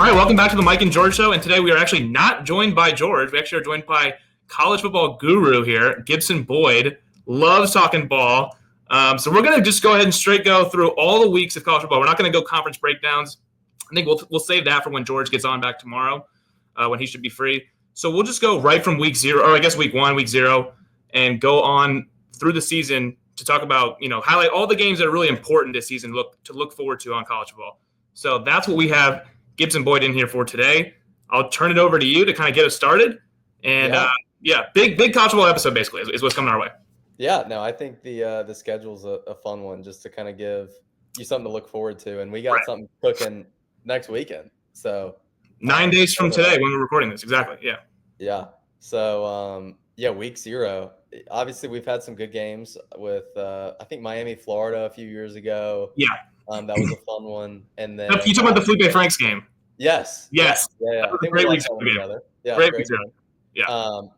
right, welcome back to the Mike and George Show. And today we are actually not joined by George. We actually are joined by college football guru here, Gibson Boyd. Loves talking ball. So we're going to just go ahead and straight go through all the weeks of college football. We're not going to go conference breakdowns. I think we'll save that for when George gets on back tomorrow, when he should be free. So we'll just go right from week 0, or I guess week 1, week 0, and go on through the season to talk about, highlight all the games that are really important this season to look forward to on college football. So that's what we have Gibson Boyd in here for today. I'll turn it over to you to kind of get us started. And big college football episode basically is what's coming our way. Yeah, no, I think the schedule's a fun one just to kind of give you something to look forward to. And we got something cooking next weekend. So 9 days from today when we're recording this. Exactly. Yeah. Yeah. So, week 0. Obviously, we've had some good games with, I think, Miami, Florida a few years ago. Yeah. That was a fun one. And then you talking about the Felipe Franks game? Yes. Yes. Yeah. That was a great week 0 game. Yeah, great week 0. Yeah.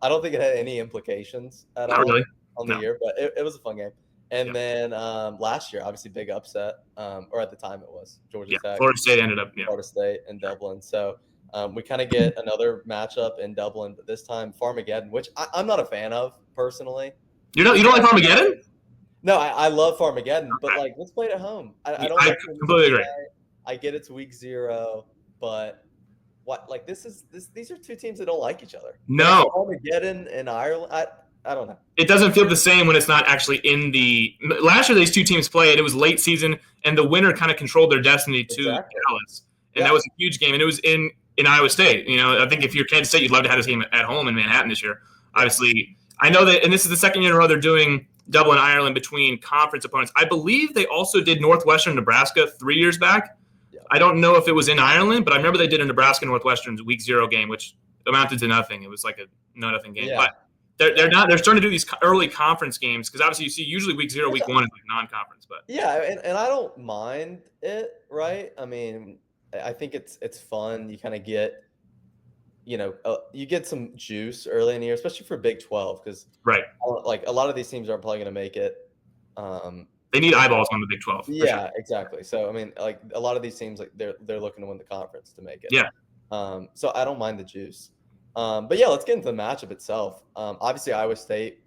I don't think it had any implications at Not all really. on the year, but it was a fun game. And then last year, obviously, big upset, or at the time it was Georgia Tech. Florida State ended up. Yeah. Florida State and Dublin. So we kind of get another matchup in Dublin, but this time Farmageddon, which I'm not a fan of personally. You don't like Farmageddon? No, I love Farmageddon, but let's play it at home. I don't. I completely agree. I get it's week 0, but what? These are two teams that don't like each other. No. Farmageddon and Ireland. I don't know. It doesn't feel the same when it's not actually in the – last year these two teams played. It was late season, and the winner kind of controlled their destiny to Dallas. And that was a huge game. And it was in Iowa State. I think if you're Kansas State, you'd love to have this game at home in Manhattan this year. Obviously, I know that – and this is the second year in a row they're doing Dublin, Ireland between conference opponents. I believe they also did Northwestern, Nebraska 3 years back. Yeah. I don't know if it was in Ireland, but I remember they did a Nebraska-Northwestern's week 0 game, which amounted to nothing. It was like a no-nothing game. Yeah. But they're starting to do these early conference games because obviously you see usually week 0, week 1 is like non-conference. But yeah, and I don't mind it, right? I mean, I think it's fun. You kind of get, you get some juice early in the year, especially for Big 12, because a lot of these teams aren't probably going to make it. They need eyeballs on the Big 12. Yeah, sure. Exactly. So I mean, a lot of these teams, they're looking to win the conference to make it. Yeah. So I don't mind the juice. But yeah, let's get into the matchup itself. Obviously, Iowa State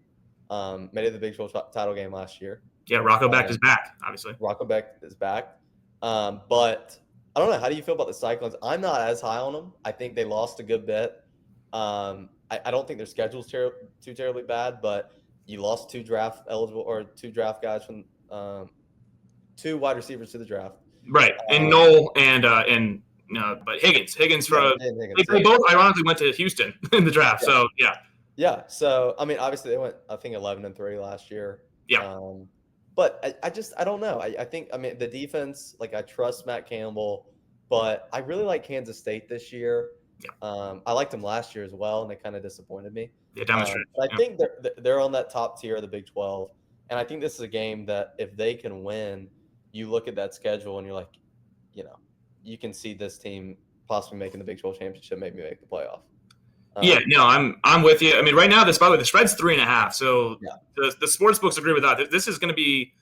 made it the Big 12 title game last year. Yeah, Rocco Becht is back, obviously. Rocco Becht is back. But I don't know. How do you feel about the Cyclones? I'm not as high on them. I think they lost a good bit. I don't think their schedule's too terribly bad, but you lost 2 draft guys from 2 wide receivers to the draft. Right. And Knoll but Higgins they both ironically went to Houston in the draft. Yeah. So yeah. So I mean, obviously they went, I think 11-3 last year. Yeah. But I don't know. I think the defense, I trust Matt Campbell, but I really like Kansas State this year. Yeah. I liked them last year as well, and they kind of disappointed me. Yeah, demonstrated. I think they're on that top tier of the Big 12, and I think this is a game that if they can win, you look at that schedule and you're like, you can see this team possibly making the Big 12 championship, maybe make the playoff. I'm with you. I mean, right now, by the way, the spread's 3.5. So the sports books agree with that. This is going to be,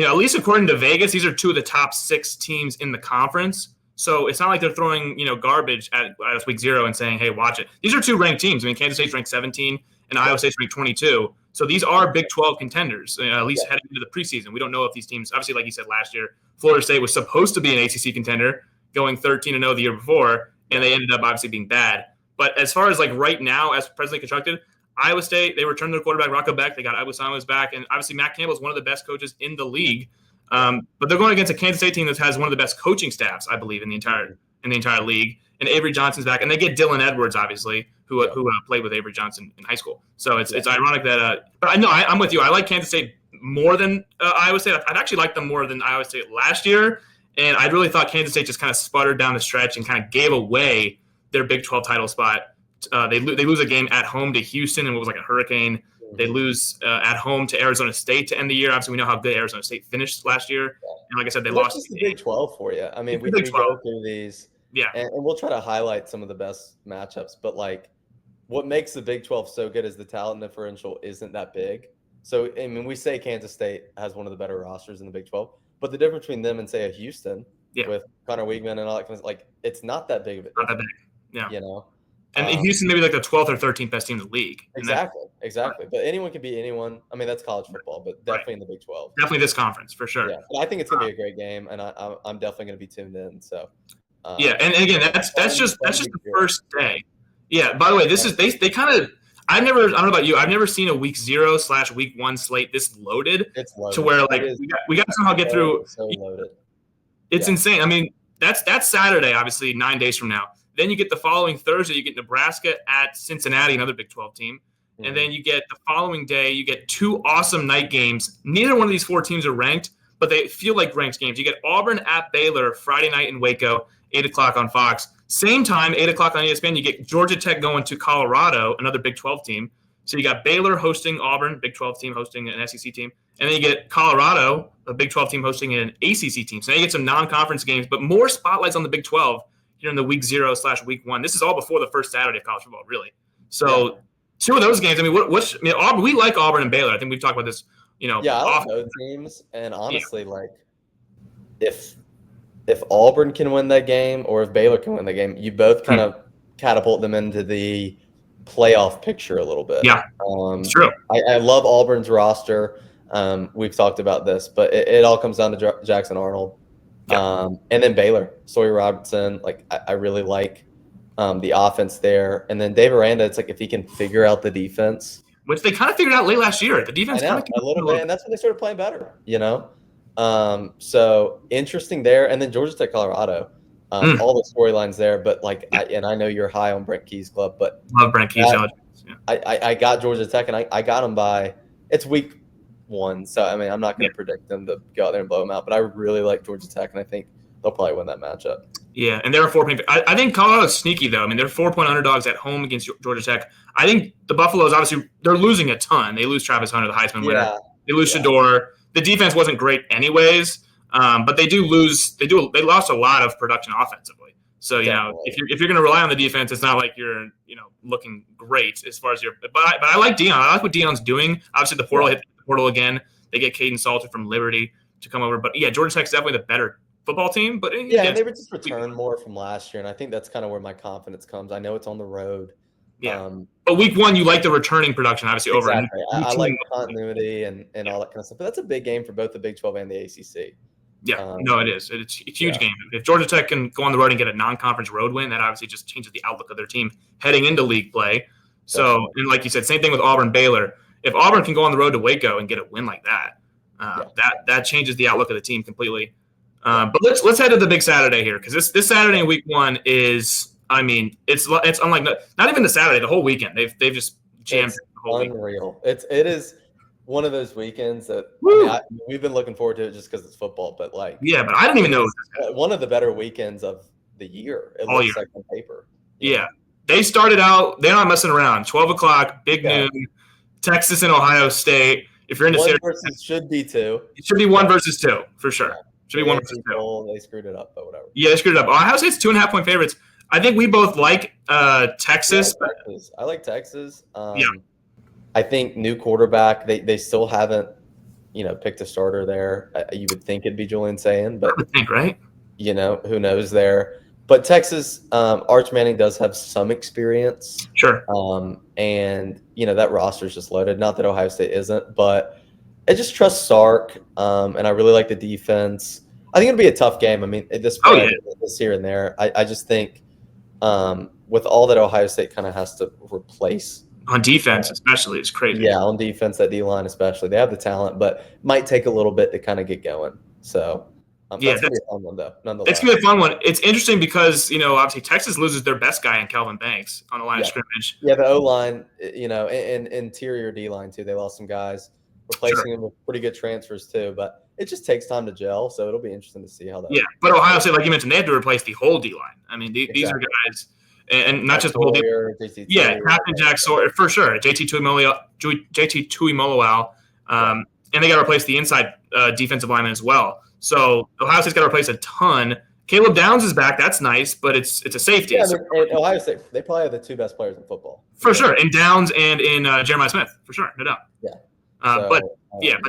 at least according to Vegas, these are 2 of the top 6 teams in the conference. So it's not like they're throwing, garbage at us week 0 and saying, hey, watch it. These are 2 ranked teams. I mean, Kansas State's ranked 17 and Iowa State's ranked 22. So these are Big 12 contenders, at least heading into the preseason. We don't know if these teams, obviously, like you said last year, Florida State was supposed to be an ACC contender, going 13-0 the year before, and they ended up obviously being bad. But as far as right now, as presently constructed, Iowa State, they returned their quarterback, Rocco Becht. They got Aguasano's back, and obviously Matt Campbell is one of the best coaches in the league. But they're going against a Kansas State team that has one of the best coaching staffs, I believe, in the entire league. And Avery Johnson's back, and they get Dylan Edwards, obviously, who played with Avery Johnson in high school. So it's ironic that. But I know I'm with you. I like Kansas State more than Iowa State. I'd actually liked them more than Iowa State last year. And I really thought Kansas State just kind of sputtered down the stretch and kind of gave away their Big 12 title spot. They lose a game at home to Houston, and what was like a hurricane. They lose at home to Arizona State to end the year. Obviously, we know how good Arizona State finished last year. And like I said, they lost. Just the Big 12 for you. I mean, we go through these. Yeah. And we'll try to highlight some of the best matchups. But, what makes the Big 12 so good is the talent differential isn't that big. So, I mean, we say Kansas State has one of the better rosters in the Big 12. But the difference between them and, say, a Houston with Connor Weigman and all that kind of like. It's not that big of a difference. Not that big. Yeah. You know. And Houston maybe like the 12th or 13th best team in the league. Exactly. But anyone can beat anyone. I mean, that's college football, but definitely in the Big 12. Definitely this conference for sure. Yeah, but I think it's gonna be a great game, and I'm definitely gonna be tuned in. So. And again, that's just the first day. Yeah. By the way, this is they kind of. I don't know about you. I've never seen a week 0/week 1 slate this loaded. It's loaded. To where like we got to somehow get through. So loaded. It's insane. I mean, that's Saturday, obviously 9 days from now. Then you get the following Thursday, you get Nebraska at Cincinnati, another Big 12 team. Mm-hmm. And then you get the following day, you get 2 awesome night games. Neither one of these 4 teams are ranked, but they feel like ranked games. You get Auburn at Baylor Friday night in Waco, 8 o'clock on Fox. Same time, 8 o'clock on ESPN, you get Georgia Tech going to Colorado, another Big 12 team. So you got Baylor hosting Auburn, Big 12 team hosting an SEC team. And then you get Colorado, a Big 12 team hosting an ACC team. So now you get some non-conference games, but more spotlights on the Big 12 here in the week 0/week 1. This is all before the first Saturday of college football, really. So 2 of those games, I mean, Auburn, we like Auburn and Baylor. I think we've talked about this, I like those teams. And honestly, like if Auburn can win that game or if Baylor can win the game, you both kind of catapult them into the playoff picture a little bit. Yeah, it's true. I love Auburn's roster. We've talked about this, but it all comes down to Jackson Arnold. Yeah. And then Baylor, Sawyer Robertson. Like I really like the offense there. And then Dave Aranda, it's like if he can figure out the defense. Which they kind of figured out late last year. The defense kind of a little bit, and that's when they started playing better, So interesting there. And then Georgia Tech, Colorado. All the storylines there, but I know you're high on Brent Key's club, but love Brent Key's. I got Georgia Tech, and I got them by it's week 1, so I mean I'm not going to predict them to go out there and blow them out, but I really like Georgia Tech, and I think they'll probably win that matchup. Yeah, and they're a 4-point. I think Colorado's sneaky though. I mean they're 4-point underdogs at home against Georgia Tech. I think the Buffaloes obviously they're losing a ton. They lose Travis Hunter, the Heisman winner. They lose Shador. The defense wasn't great anyways. But they do lose. They lost a lot of production offensively. So if you're going to rely on the defense, it's not like you're looking great as far as your. But I like Deion. I like what Deion's doing. Obviously, the portal hit the portal again. They get Caden Salter from Liberty to come over. But Georgia Tech's definitely the better football team. But and they were just returned more from last year, and I think that's kind of where my confidence comes. I know it's on the road. Yeah. But week 1, you like the returning production, obviously, over. Exactly. I like continuity and all that kind of stuff. But that's a big game for both the Big 12 and the ACC. Yeah, it is. It's a huge game. If Georgia Tech can go on the road and get a non-conference road win, that obviously just changes the outlook of their team heading into league play. So, and like you said, same thing with Auburn, Baylor. If Auburn can go on the road to Waco and get a win like that, that changes the outlook of the team completely. But let's head to the big Saturday here, because this Saturday in week 1 is, I mean, it's unlike not even the Saturday, the whole weekend. They've just jammed the whole unreal. It is one of those weekends that we've been looking forward to it just because it's football. But but I didn't even know it was one of the better weekends of the year. It looks like on paper. Yeah, they started out. They're not messing around. 12 o'clock, big noon. Texas and Ohio State. If you're in the series, should be 2. It should be 1 versus 2 for sure. Should be 1 versus 2. They screwed it up, but whatever. Yeah, they screwed it up. Ohio State's 2.5-point favorites. I think we both like Texas. I like Texas. I think new quarterback. They still haven't, picked a starter there. You would think it'd be Julian Sayin, but I would think, right? Who knows there. But Texas, Arch Manning does have some experience. Sure. And that roster's just loaded. Not that Ohio State isn't, but I just trust Sark. And I really like the defense. I think it'll be a tough game. I mean, this here and there. I just think with all that Ohio State kind of has to replace. On defense, especially, it's crazy. Yeah, on defense, that D-line especially. They have the talent, but might take a little bit to kind of get going. So, that's going to be a fun one, though, nonetheless. It's going to be a fun one. It's interesting because, obviously Texas loses their best guy in Calvin Banks on the line of scrimmage. Yeah, the O-line, and interior D-line, too. They lost some guys, replacing them with pretty good transfers, too. But it just takes time to gel, so it'll be interesting to see how that works. But Ohio State, like you mentioned, they had to replace the whole D-line. I mean, these are guys – and not just the whole Sawyer, D-line. Captain Jack Sawyer, for sure. JT Tuimoloau. And they got to replace the inside defensive lineman as well. So Ohio State's got to replace a ton. Caleb Downs is back. That's nice, but it's a safety. Yeah, and Ohio State, they probably have the 2 best players in football. For sure. In Downs and in Jeremiah Smith, for sure. No doubt. Yeah. But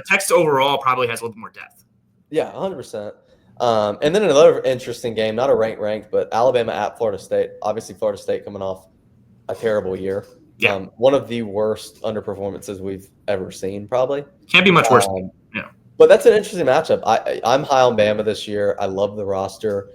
Texas overall probably has a little bit more depth. Yeah, 100%. And then another interesting game, not a ranked, but Alabama at Florida State. Obviously, Florida State coming off a terrible year. Yeah. One of the worst underperformances we've ever seen, probably. Can't be much worse. Yeah. But that's an interesting matchup. I'm high on Bama this year. I love the roster.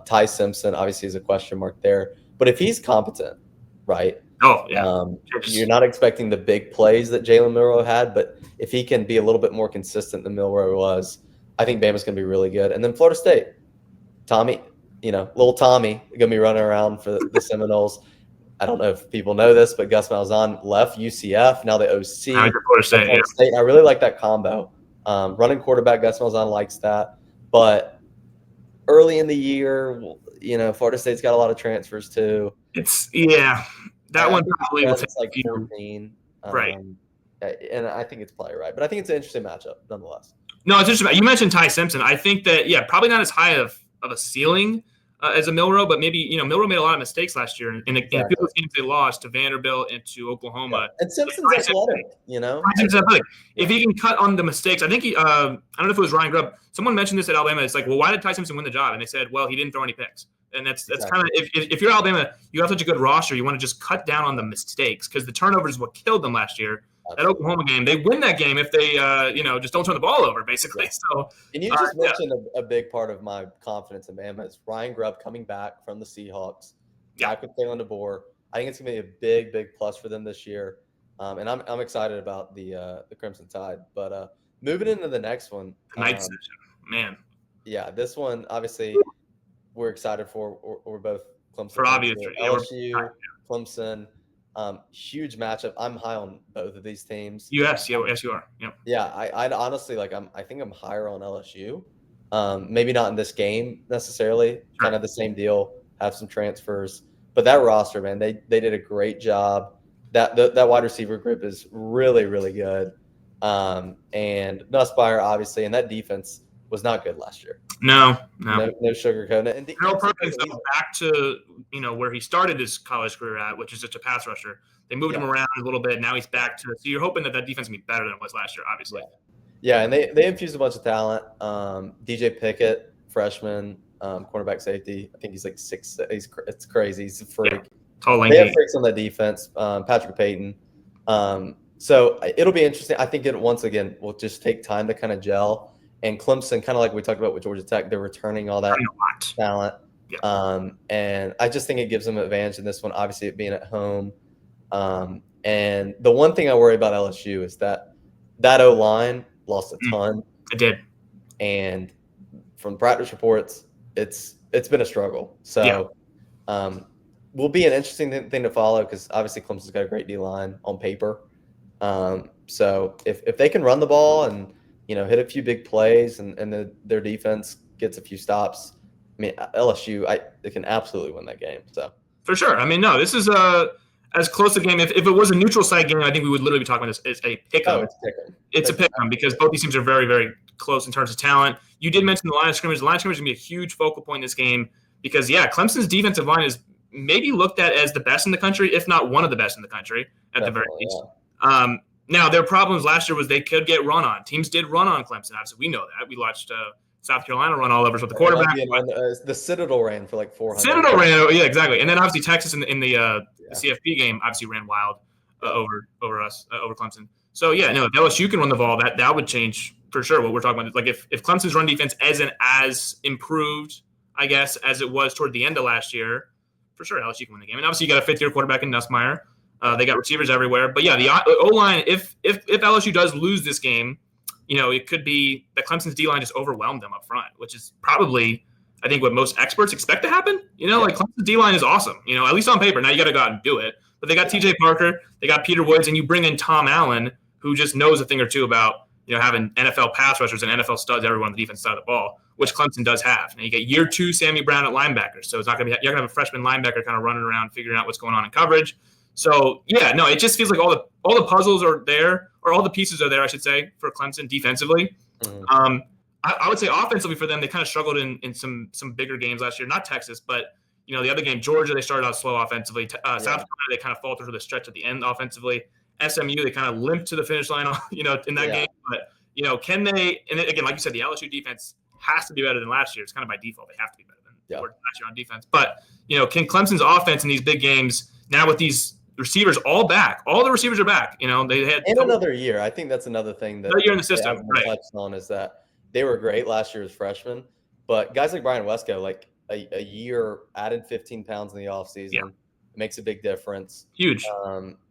Ty Simpson obviously is a question mark there. But if he's competent, right? Oh, yeah. You're not expecting the big plays that Jalen Milroe had, but if he can be a little bit more consistent than Milroe was, I think Bama's going to be really good. And then Florida State, Tommy, little Tommy, going to be running around for the Seminoles. I don't know if people know this, but Gus Malzahn left UCF. Now the OC. Florida State. I really like that combo. Running quarterback, Gus Malzahn likes that. But early in the year, Florida State's got a lot of transfers too. That one probably will take like 14. Right. And I think it's probably right. But I think it's an interesting matchup nonetheless. No, it's interesting. You mentioned Ty Simpson. I think that, probably not as high of a ceiling as a Milroe, but maybe, Milroe made a lot of mistakes last year. And a few of those games they lost to Vanderbilt and to Oklahoma. Yeah. And Simpson's athletic, Simpson's athletic. If he can cut on the mistakes, I think I don't know if it was Ryan Grubb. Someone mentioned this at Alabama. It's like, well, why did Ty Simpson win the job? And they said, well, he didn't throw any picks. And that's kind of, if you're Alabama, you have such a good roster, you want to just cut down on the mistakes because the turnovers is what killed them last year. That Oklahoma game, they win that game if they, just don't turn the ball over, basically. Yeah. So, and you just mentioned a big part of my confidence in Bama is Ryan Grubb coming back from the Seahawks, back with Kalen DeBoer. I think it's gonna be a big, big plus for them this year, and I'm excited about the Crimson Tide. But moving into the next one, night session, man. Yeah, this one obviously we're excited for. We're both Clemson for obvious LSU, Clemson. Huge matchup. I'm high on both of these teams. Yes, you are. Yep. Yeah, I honestly I think I'm higher on LSU. Maybe not in this game necessarily. Sure. Kind of the same deal. Have some transfers, but that roster, man, they did a great job. That wide receiver group is really, really good. And Nussmeier, obviously, and that defense was not good last year. No sugarcoating it. And Harold Perkins back to where he started his college career at, which is just a pass rusher. They moved him around a little bit. Now he's back to. So you're hoping that defense can be better than it was last year, obviously. Yeah, and they infused a bunch of talent. DJ Pickett, freshman, cornerback safety. I think he's like 6'6". It's crazy. He's a freak. Tall, they have freaks on the defense. Patrick Payton. So it'll be interesting. I think it once again will just take time to kind of gel. And Clemson, kind of like we talked about with Georgia Tech, they're returning all that talent. Yeah. And I just think it gives them an advantage in this one, obviously it being at home. And the one thing I worry about LSU is that O-line lost a ton. It did. And from practice reports, it's been a struggle. So will be an interesting thing to follow because obviously Clemson's got a great D-line on paper. So if they can run the ball and hit a few big plays and their defense gets a few stops. I mean, LSU, they can absolutely win that game. So for sure. I mean, no, this is as close a game. If it was a neutral site game, I think we would literally be talking about this as a pick 'em. It's a pick 'em because both these teams are very, very close in terms of talent. You did mention the line of scrimmage. The line of scrimmage is going to be a huge focal point in this game because, Clemson's defensive line is maybe looked at as the best in the country, if not one of the best in the country at the very least. Yeah. Now, their problems last year was they could get run on. Teams did run on Clemson. Obviously, we know that. We watched South Carolina run all over with the quarterback. The Citadel ran for like 400. Citadel ran, yeah, exactly. And then obviously Texas in the CFB game obviously ran wild over Clemson. So, if LSU can run the ball, that would change for sure what we're talking about. Like if Clemson's run defense isn't as improved, I guess, as it was toward the end of last year, for sure LSU can win the game. And obviously you got a fifth-year quarterback in Nussmeier. They got receivers everywhere. But, the O-line, if LSU does lose this game, it could be that Clemson's D-line just overwhelmed them up front, which is probably, I think, what most experts expect to happen. Like Clemson's D-line is awesome, at least on paper. Now you got to go out and do it. But they got TJ Parker, they got Peter Woods, and you bring in Tom Allen, who just knows a thing or two about, having NFL pass rushers and NFL studs everyone on the defense side of the ball, which Clemson does have. And you get year 2 Sammy Brown at linebacker. So it's not going to be – you're going to have a freshman linebacker kind of running around figuring out what's going on in coverage. So, it just feels like all the puzzles are there, or all the pieces are there, I should say, for Clemson defensively. Mm-hmm. I would say offensively for them, they kind of struggled in some bigger games last year. Not Texas, but, the other game, Georgia, they started out slow offensively. South Carolina, they kind of faltered for the stretch at the end offensively. SMU, they kind of limped to the finish line, in that game. But, can they – and again, like you said, the LSU defense has to be better than last year. It's kind of by default. They have to be better than last year on defense. But, can Clemson's offense in these big games, now with these receivers all back, all the receivers are back. They had another year. I think that's another thing that year in the system, touched on is that they were great last year as freshmen, but guys like Brian Wesco, like a year added 15 pounds in the offseason. Yeah. It makes a big difference. Huge.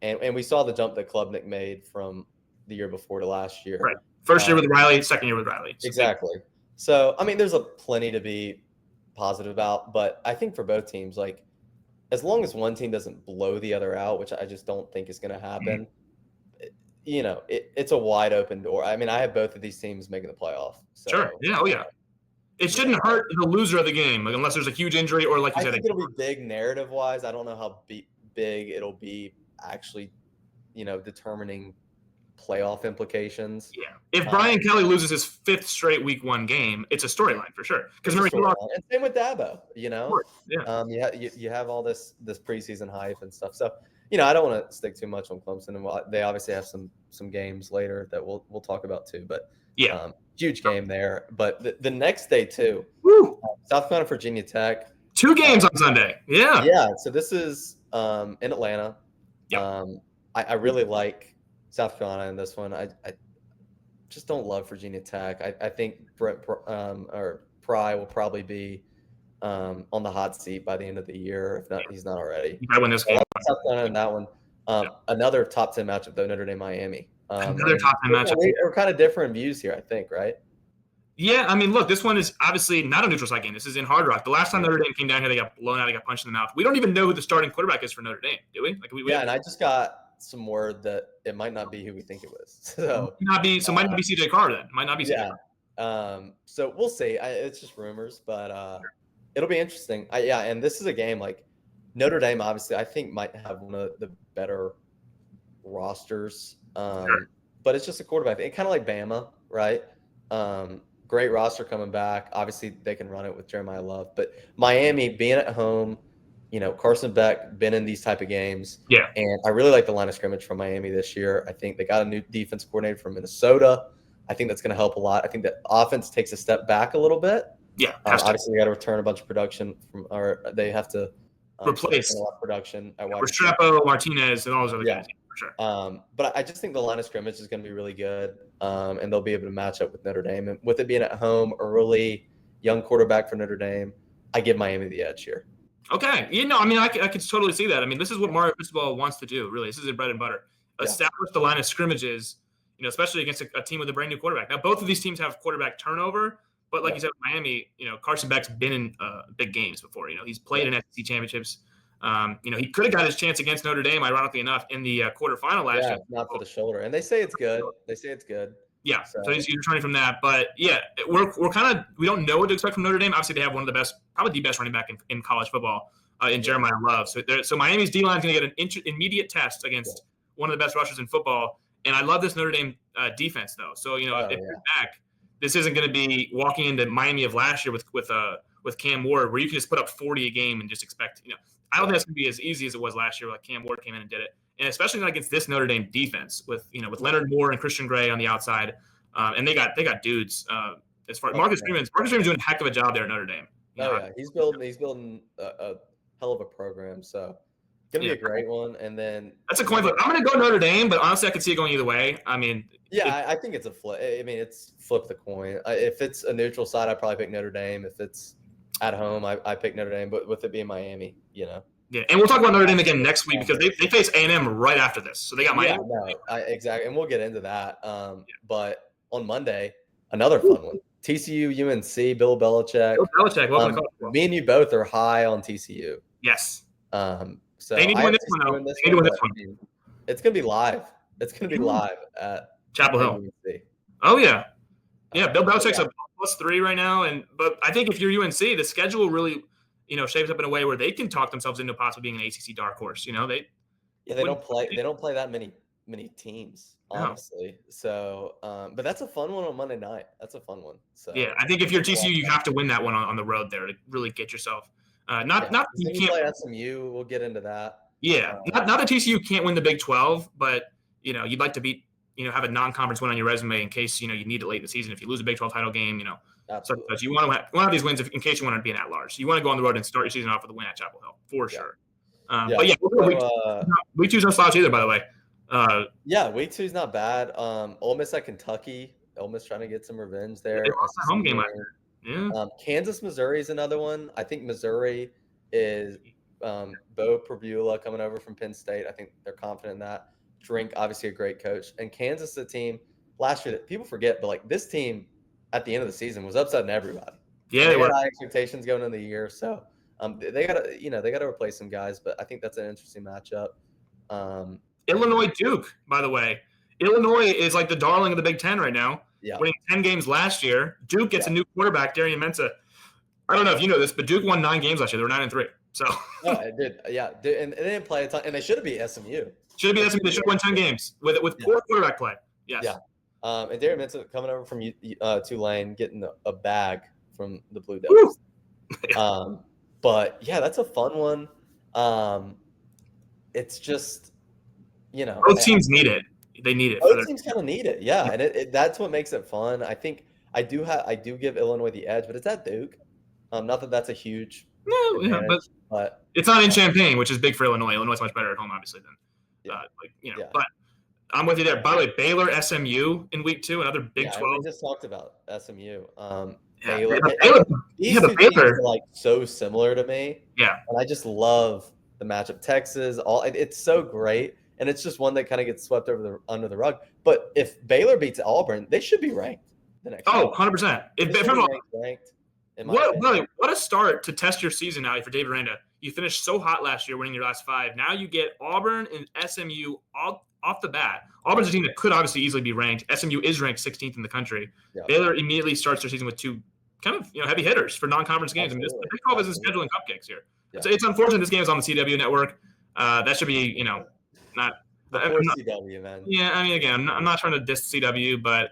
And we saw the jump that Klubnik made from the year before to last year. Right. First year with Riley, second year with Riley. Exactly. So, there's plenty to be positive about, but I think for both teams, like, as long as one team doesn't blow the other out, which I just don't think is going to happen, it's a wide open door. I have both of these teams making the playoff. So, sure. Yeah. Oh, yeah. It shouldn't hurt the loser of the game, like, unless there's a huge injury or, like you said, I think it'll be big narrative-wise. I don't know how big it'll be actually, determining playoff implications. Yeah. If Brian Kelly loses his 5th straight week 1 game, it's a storyline for sure. Because remember, and same with Dabo. Yeah. You have all this preseason hype and stuff. So, I don't want to stick too much on Clemson, and they obviously have some games later that we'll talk about too. But yeah, huge game there. But the next day too, South Carolina, Virginia Tech. 2 games on Sunday. Yeah. Yeah. So this is in Atlanta. Yep. I really like South Carolina in this one. I just don't love Virginia Tech. I think Pry will probably be on the hot seat by the end of the year. If not, he's not already. I win this game. South Carolina in that one. Another top 10 matchup though, Notre Dame, Miami. Another top 10 matchup. We're kind of different views here, I think, right? Yeah, look, this one is obviously not a neutral site game. This is in Hard Rock. The last time Notre Dame came down here, they got blown out. They got punched in the mouth. We don't even know who the starting quarterback is for Notre Dame, do we? And I just got some word that it might not be who we think it was. So might not be CJ Carr then. Might not be CJ Carr. So we'll see. It's just rumors, but it'll be interesting. And this is a game like Notre Dame, obviously, I think might have one of the better rosters. Sure. But it's just a quarterback. It's kind of like Bama, right? Great roster coming back. Obviously, they can run it with Jeremiah Love. But Miami being at home, Carson Beck been in these type of games. Yeah. And I really like the line of scrimmage from Miami this year. I think they got a new defense coordinator from Minnesota. I think that's going to help a lot. I think that offense takes a step back a little bit. Yeah. Obviously, they got to return a bunch of production they have to replace a lot of production at wide Restrepo, Martinez, and all those other guys. For sure. But I just think the line of scrimmage is going to be really good, and they'll be able to match up with Notre Dame. And with it being at home, early, young quarterback for Notre Dame, I give Miami the edge here. Okay. I could totally see that. This is what Mario Cristobal wants to do, really. This is his bread and butter. Establish the line of scrimmages, especially against a team with a brand new quarterback. Now, both of these teams have quarterback turnover, but like you said, Miami, Carson Beck's been in big games before. He's played in SEC championships. He could have got his chance against Notre Dame, ironically enough, in the quarterfinal last year. Not for the shoulder. And they say it's good. Yeah, so he's returning from that. But, yeah, we're kind of – we don't know what to expect from Notre Dame. Obviously, they have one of the best – probably the best running back in college football in Jeremiah Love. So Miami's D-line is going to get an immediate test against one of the best rushers in football. And I love this Notre Dame defense, though. So, if you're back, this isn't going to be walking into Miami of last year with Cam Ward where you can just put up 40 a game and just expect – I don't think that's going to be as easy as it was last year. Like Cam Ward came in and did it, and especially not against this Notre Dame defense with Leonard Moore and Christian Gray on the outside, and they got dudes. As far as Marcus Freeman's doing a heck of a job there at Notre Dame. He's building a hell of a program. So it's gonna be a great one. And then that's a coin flip. I'm gonna go Notre Dame, but honestly, I could see it going either way. I think it's a flip. It's flip the coin. If it's a neutral side, I probably pick Notre Dame. If it's at home, I pick Notre Dame, but with it being Miami, Yeah, and we'll talk about Notre Dame again next week because they face A&M right after this. So they got Miami. Exactly, and we'll get into that. But on Monday, another fun one. TCU, UNC, Bill Belichick. Welcome to me and you both are high on TCU. Yes. So they need to win this one, though. It's going to be live. It's going to be live at Chapel Hill. UNC. Oh, yeah. Yeah, Bill Belichick's a +3 right now. But I think if you're UNC, the schedule really shapes up in a way where they can talk themselves into possibly being an ACC dark horse. They don't play that many teams, honestly. No. So, but that's a fun one on Monday night. That's a fun one. So yeah, I think if you're TCU, you have to win that one on the road there to really get yourself. Not you can't play SMU. We'll get into that. Yeah, not that TCU can't win the Big 12, but you'd like to beat have a non-conference win on your resume in case, you need it late in the season. If you lose a Big 12 title game, so you want to have these wins in case you want to be an at-large. You want to go on the road and start your season off with a win at Chapel Hill, for sure. But week 2's no slouch either, by the way. Week 2's not bad. Ole Miss at Kentucky. Ole Miss trying to get some revenge there. They lost that home game last year. Yeah. Kansas, Missouri is another one. I think Missouri is Bo Prabula coming over from Penn State. I think they're confident in that. Drink, obviously a great coach. And Kansas, the team last year that people forget, but like this team at the end of the season was upsetting everybody. Yeah, they were. High expectations going into the year. So they gotta replace some guys, but I think that's an interesting matchup. Illinois Duke, by the way. Illinois is like the darling of the Big Ten right now. Yeah. Winning 10 games last year. Duke gets a new quarterback, Darian Mensah. I don't know if you know this, but Duke won 9 games last year. They were 9-3. So it did. Yeah. And they didn't play a ton, and they should have beat SMU. Should have been SMU. They should have won 10 games with poor quarterback play. Yes. Yeah. And Darian Mensah coming over from Tulane, getting a bag from the Blue Devils. But yeah, that's a fun one. It's just, both teams need it. They need it. Both teams kind of need it. Yeah, and that's what makes it fun. I think I do give Illinois the edge, but it's at Duke. Not that that's a huge. No, but it's not in Champaign, which is big for Illinois. Illinois is much better at home, obviously, than But I'm with you there. By the way, Baylor, SMU in week 2, another Big 12. We just talked about SMU. Baylor. These two teams are like so similar to me. Yeah, and I just love the matchup. Texas, it's so great, and it's just one that kind of gets swept under the rug. But if Baylor beats Auburn, they should be ranked the next. 100%. Ranked. What a start to test your season now for Dave Aranda. You finished so hot last year, winning your last 5. Now you get Auburn and SMU off the bat. Auburn's a team that could obviously easily be ranked. SMU is ranked 16th in the country. Yeah. Baylor immediately starts their season with 2 kind of heavy hitters for non-conference games. Absolutely. I mean, the Big 12 is scheduling cupcakes here. Yeah. So it's unfortunate this game is on the CW network. That should be, not. CW, man. Yeah, I mean, again, I'm not trying to diss CW, but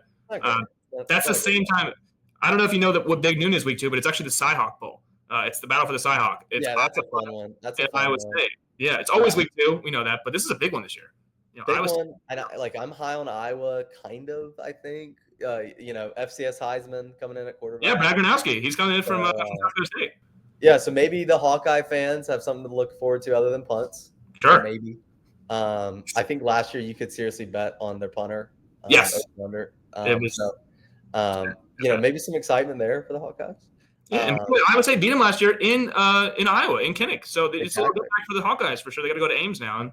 that's the same time. I don't know if you know what big noon is week 2, but it's actually the Cyhawk Bowl. It's the battle for the Cyhawk. That's a fun one. That's a fun Iowa State. Yeah, it's always week 2. We know that, but this is a big one this year. I'm high on Iowa, kind of. I think FCS Heisman coming in at quarterback. Yeah, Brad Gronowski. He's coming in from South Dakota State. Yeah, so maybe the Hawkeye fans have something to look forward to other than punts. Sure, maybe. I think last year you could seriously bet on their punter. Yes. Maybe some excitement there for the Hawkeyes. Yeah, and I would say beat them last year in Iowa, in Kinnick. So it's a little bit back for the Hawkeyes for sure. They got to go to Ames now. And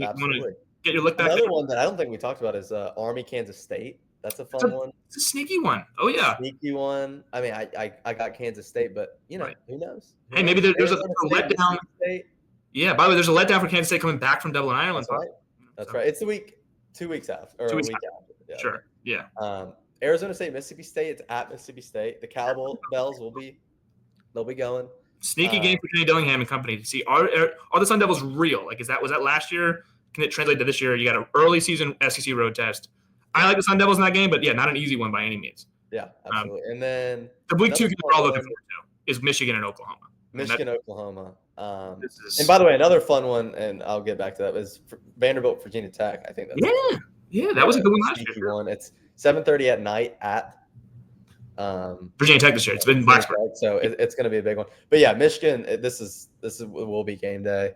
absolutely. Get your look back. Another one that I don't think we talked about is Army, Kansas State. That's a fun one. It's a sneaky one. Oh, yeah. Sneaky one. I mean, I got Kansas State, but, who knows? Hey, maybe there's a letdown. Yeah, by the way, there's a letdown for Kansas State coming back from Dublin, Ireland. That's right. It's 2 weeks after. Or 2 weeks after. Yeah. Sure, yeah. Arizona State, Mississippi State. It's at Mississippi State. The Cowbells they'll be going. Sneaky game for Kenny Dillingham and company to see are the Sun Devils real? Like, was that last year? Can it translate to this year? You got an early season SEC road test. I like the Sun Devils in that game, but not an easy one by any means. Yeah, absolutely. And then the week 2 game we're all looking forward to is Michigan and Oklahoma. Oklahoma. And by the way, another fun one, and I'll get back to that, is Vanderbilt, Virginia Tech. I think that's that was a good one last year. One. It's 7:30 at night at Virginia Tech this year. It's been Blacksburg, so it's going to be a big one. But yeah, Michigan. This will be game day.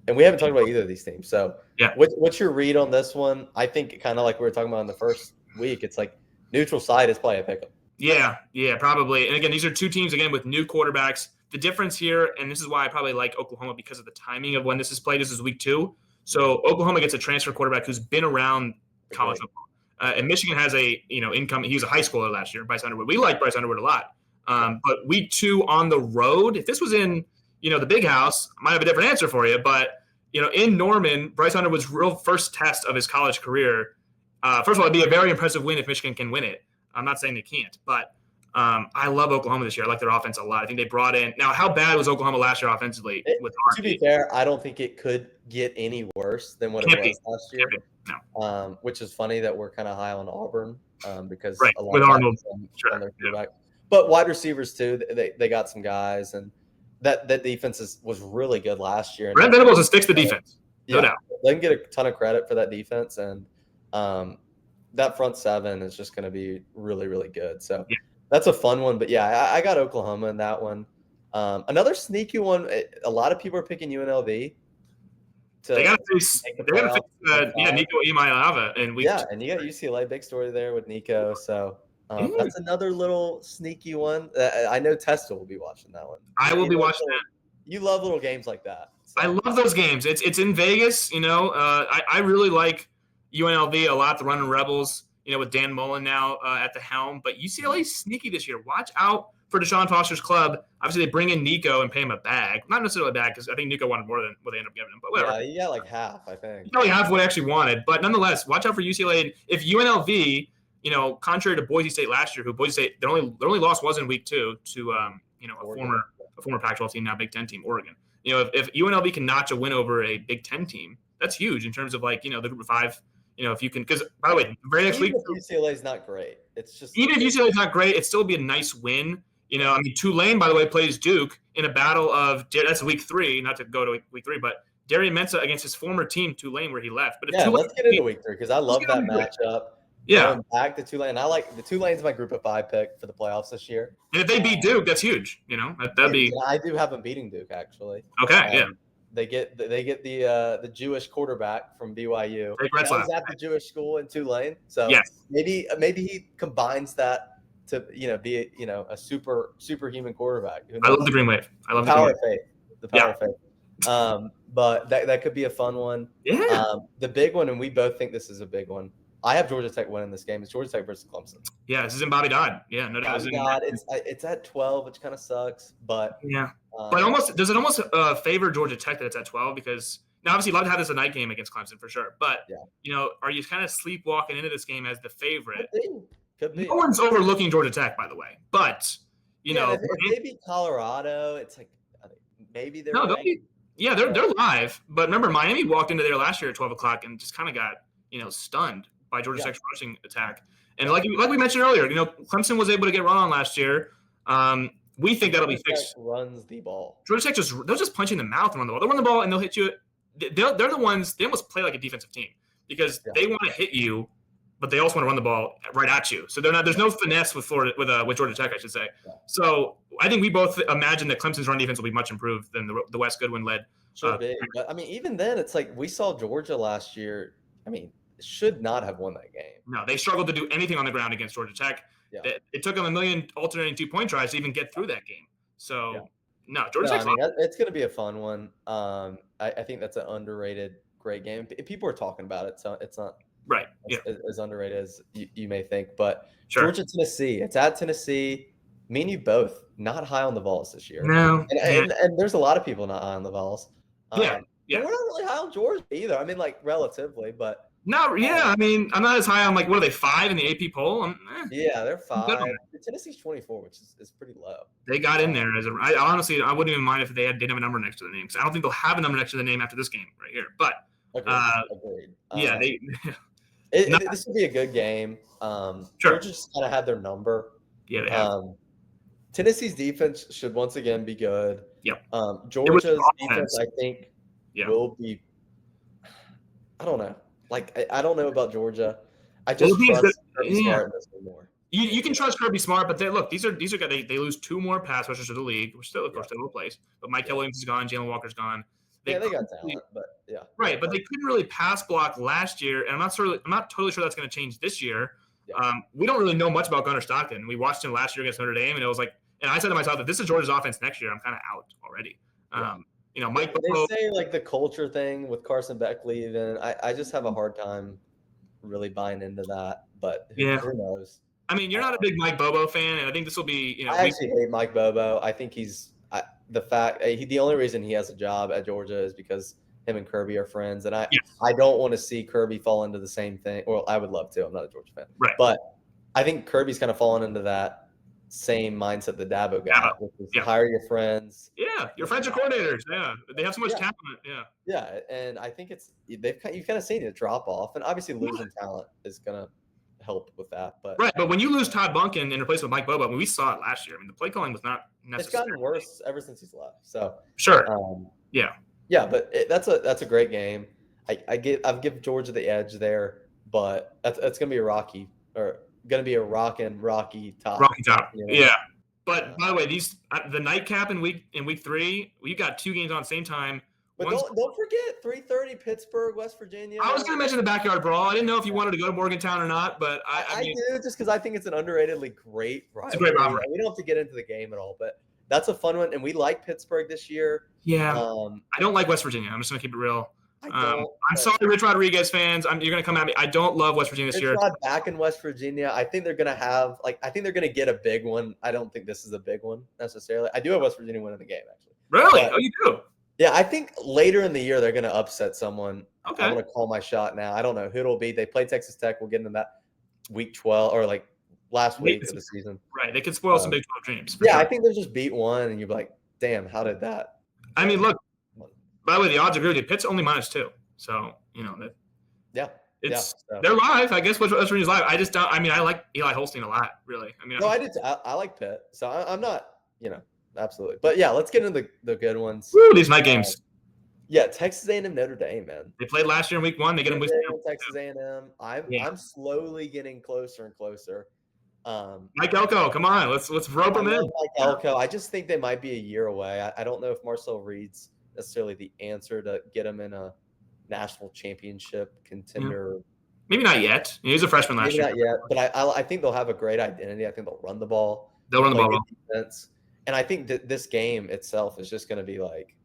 And we haven't talked about either of these teams. So what's your read on this one? I think kind of like we were talking about in the first week. It's like neutral side is probably a pick 'em. Yeah, probably. And again, these are 2 teams again with new quarterbacks. The difference here, and this is why I probably like Oklahoma because of the timing of when this is played. This is week 2, so Oklahoma gets a transfer quarterback who's been around college football, and Michigan has a income. He was a high schooler last year, Bryce Underwood. We like Bryce Underwood a lot, but week 2 on the road. If this was in the big house, I might have a different answer for you. But, in Norman, Bryce Underwood's real first test of his college career, first of all, it'd be a very impressive win if Michigan can win it. I'm not saying they can't, but I love Oklahoma this year. I like their offense a lot. I think they brought in – now, how bad was Oklahoma last year offensively with Marquee? To be fair, I don't think it could get any worse than what it was last year, no. Which is funny that we're kind of high on Auburn because a lot with of Arnold on their quarterback. But wide receivers, too, they got some guys, and that defense was really good last year. Brent Venables has fixed the defense, no doubt. They can get a ton of credit for that defense, and that front seven is just going to be really, really good. So Yeah. that's a fun one. But yeah, I got Oklahoma in that one. Another sneaky one. A lot of people are picking UNLV. They got to face. They're going to face. Nico Iamaleava in week. Yeah, and you got UCLA. Big story there with Nico. So that's another little sneaky one. I know Testa will be watching that one. I will be watching that. You love little games like that. So. I love those games. It's in Vegas. I really like UNLV a lot. The running Rebels. With Dan Mullen now at the helm. But UCLA's sneaky this year. Watch out for Deshaun Foster's club. Obviously, they bring in Nico and pay him a bag. Not necessarily a bag because I think Nico wanted more than what they ended up giving him. But whatever. Yeah, he got like half, I think. He got like half what he actually wanted. But nonetheless, watch out for UCLA. And if UNLV, contrary to Boise State last year, who Boise State their only loss was in week 2 to a former Pac-12 team, now Big Ten team, Oregon. If UNLV can notch a win over a Big Ten team, that's huge in terms of the group of 5. If you can, because by the way, the very next week, UCLA is not great. It's just even if UCLA is not great, it'd still be a nice win. Tulane, by the way, plays Duke in a battle of that's week 3. Not to go to week 3, but Darian Mensah against his former team, Tulane, where he left. But Tulane, let's get into week 3 because I love that matchup. Yeah, going back to Tulane. I like the Tulane's my group of 5 pick for the playoffs this year. And if they beat Duke, that's huge. That'd be. I do have them beating Duke actually. Okay, yeah. They get the Jewish quarterback from BYU. He was at the Jewish school in Tulane, so maybe he combines that to be a superhuman quarterback. I love the Green Wave. I love the power of faith. The power of faith. But that could be a fun one. Yeah. The big one, and we both think this is a big one. I have Georgia Tech winning this game. It's Georgia Tech versus Clemson. Yeah, this is in Bobby Dodd. Yeah, no doubt. It's at 12, which kind of sucks, but yeah. But does it almost favor Georgia Tech that it's at 12? Because now obviously you'd love to have this a night game against Clemson for sure. But are you kind of sleepwalking into this game as the favorite? Could be. No one's overlooking Georgia Tech, by the way. But if they beat Colorado, it's like maybe they're they're live. But remember, Miami walked into there last year at 12 o'clock and just kind of got stunned by Georgia Tech's rushing attack. And like we mentioned earlier, Clemson was able to get run on last year. We think that'll be fixed. Runs the ball. Georgia Tech they'll just punch you in the mouth and run the ball. They'll run the ball and they'll hit you. They're the ones. They almost play like a defensive team because they want to hit you, but they also want to run the ball right at you. So there's no finesse with Georgia Tech, I should say. Yeah. So I think we both imagine that Clemson's run defense will be much improved than the Wes Goodwin led. Sure big. But even then, it's like we saw Georgia last year. Should not have won that game. No, they struggled to do anything on the ground against Georgia Tech. Yeah. It took them a million alternating 2-point tries to even get through that game. So, Georgia Tech's it's going to be a fun one. I think that's an underrated, great game. People are talking about it, so it's not right. As underrated as you may think. But sure. Georgia, Tennessee, it's at Tennessee. Me and you both not high on the Vols this year. No, and there's a lot of people not high on the Vols. Yeah. We're not really high on Georgia either. Relatively, but. No, I'm not as high on what are they 5 in the AP poll? Yeah, they're 5. Tennessee's 24, which is pretty low. They got in there I wouldn't even mind if they didn't have a number next to their name because I don't think they'll have a number next to their name after this game right here. But agreed. This will be a good game. Sure. Georgia just kind of had their number. Yeah, they have. Tennessee's defense should once again be good. Yep. Georgia's defense, I think, will be. I don't know. I don't know about Georgia. I just trust Kirby Smart more. You can trust Kirby Smart, but these are good. They lose 2 more pass rushers to the league, which still, of course, they will place. But Mike Williams is gone. Jalen Walker's gone. They got talent, but yeah. Right, but they couldn't really pass block last year, and I'm not totally sure that's going to change this year. Yeah. We don't really know much about Gunnar Stockton. We watched him last year against Notre Dame, and it was and I said to myself that this is Georgia's offense next year. I'm kind of out already. Mike. They say the culture thing with Carson Beck leaving. I just have a hard time really buying into that. But who knows? You're not a big Mike Bobo fan, and I think this will be. I actually hate Mike Bobo. I think the only reason he has a job at Georgia is because him and Kirby are friends, and I don't want to see Kirby fall into the same thing. Well, I would love to. I'm not a Georgia fan, right? But I think Kirby's kind of fallen into that same mindset the Dabo got, which is hire your friends. Yeah, your friends are coordinators. Yeah, they have so much talent. Yeah, and I think you've kind of seen it drop off, and obviously losing talent is gonna help with that. But but when you lose Todd Bunkin and replace with Mike Bobo, we saw it last year. The play calling was not necessary. It's gotten worse ever since he's left. So sure. But that's a great game. I've give Georgia the edge there, but that's going to be a rocky top. Rocky top. You know? Yeah. But by the way, the nightcap in week 3, we've got 2 games on at the same time. But don't forget 3:30 Pittsburgh, West Virginia. I was going to mention the backyard brawl. I didn't know if you wanted to go to Morgantown or not, but I mean, do just because I think it's an underratedly great rivalry. It's a great rivalry. We don't have to get into the game at all, but that's a fun one, and we like Pittsburgh this year. Yeah, I don't like West Virginia. I'm just going to keep it real. I'm sorry, Rich Rodriguez fans. You're going to come at me. I don't love West Virginia this year. Back in West Virginia, I think they're going to have I think they're going to get a big one. I don't think this is a big one necessarily. I do have West Virginia winning the game actually. Really? But, you do? Yeah, I think later in the year they're going to upset someone. Okay. I'm going to call my shot now. I don't know who it'll be. They play Texas Tech. We'll get into that week 12 or last week of the season. Right. They could spoil some Big 12 dreams. Yeah, sure. I think they'll just beat one, and you'll be like, damn, how did that? I mean, look, by the way, the odds agree with you. Pitt's only -2. So, they're live. I guess West Virginia's live. I just don't. I mean, I like Eli Holstein a lot, really. I mean, I like Pitt. So I'm not, absolutely. But yeah, let's get into the good ones. Woo, these night games. Yeah, Texas A&M, Notre Dame, man. They played last year in week 1. They get them week 2. Texas A&M. I'm slowly getting closer and closer. Mike Elko, come on, let's rope him in. Mike Elko. I just think they might be a year away. I don't know if Marcel Reed's necessarily the answer to get him in a national championship contender. Maybe not yet. He was a freshman last year. Not yet, but I think they'll have a great identity. I think they'll run the ball. They'll run the ball. Defense. And I think that this game itself is just going to be like,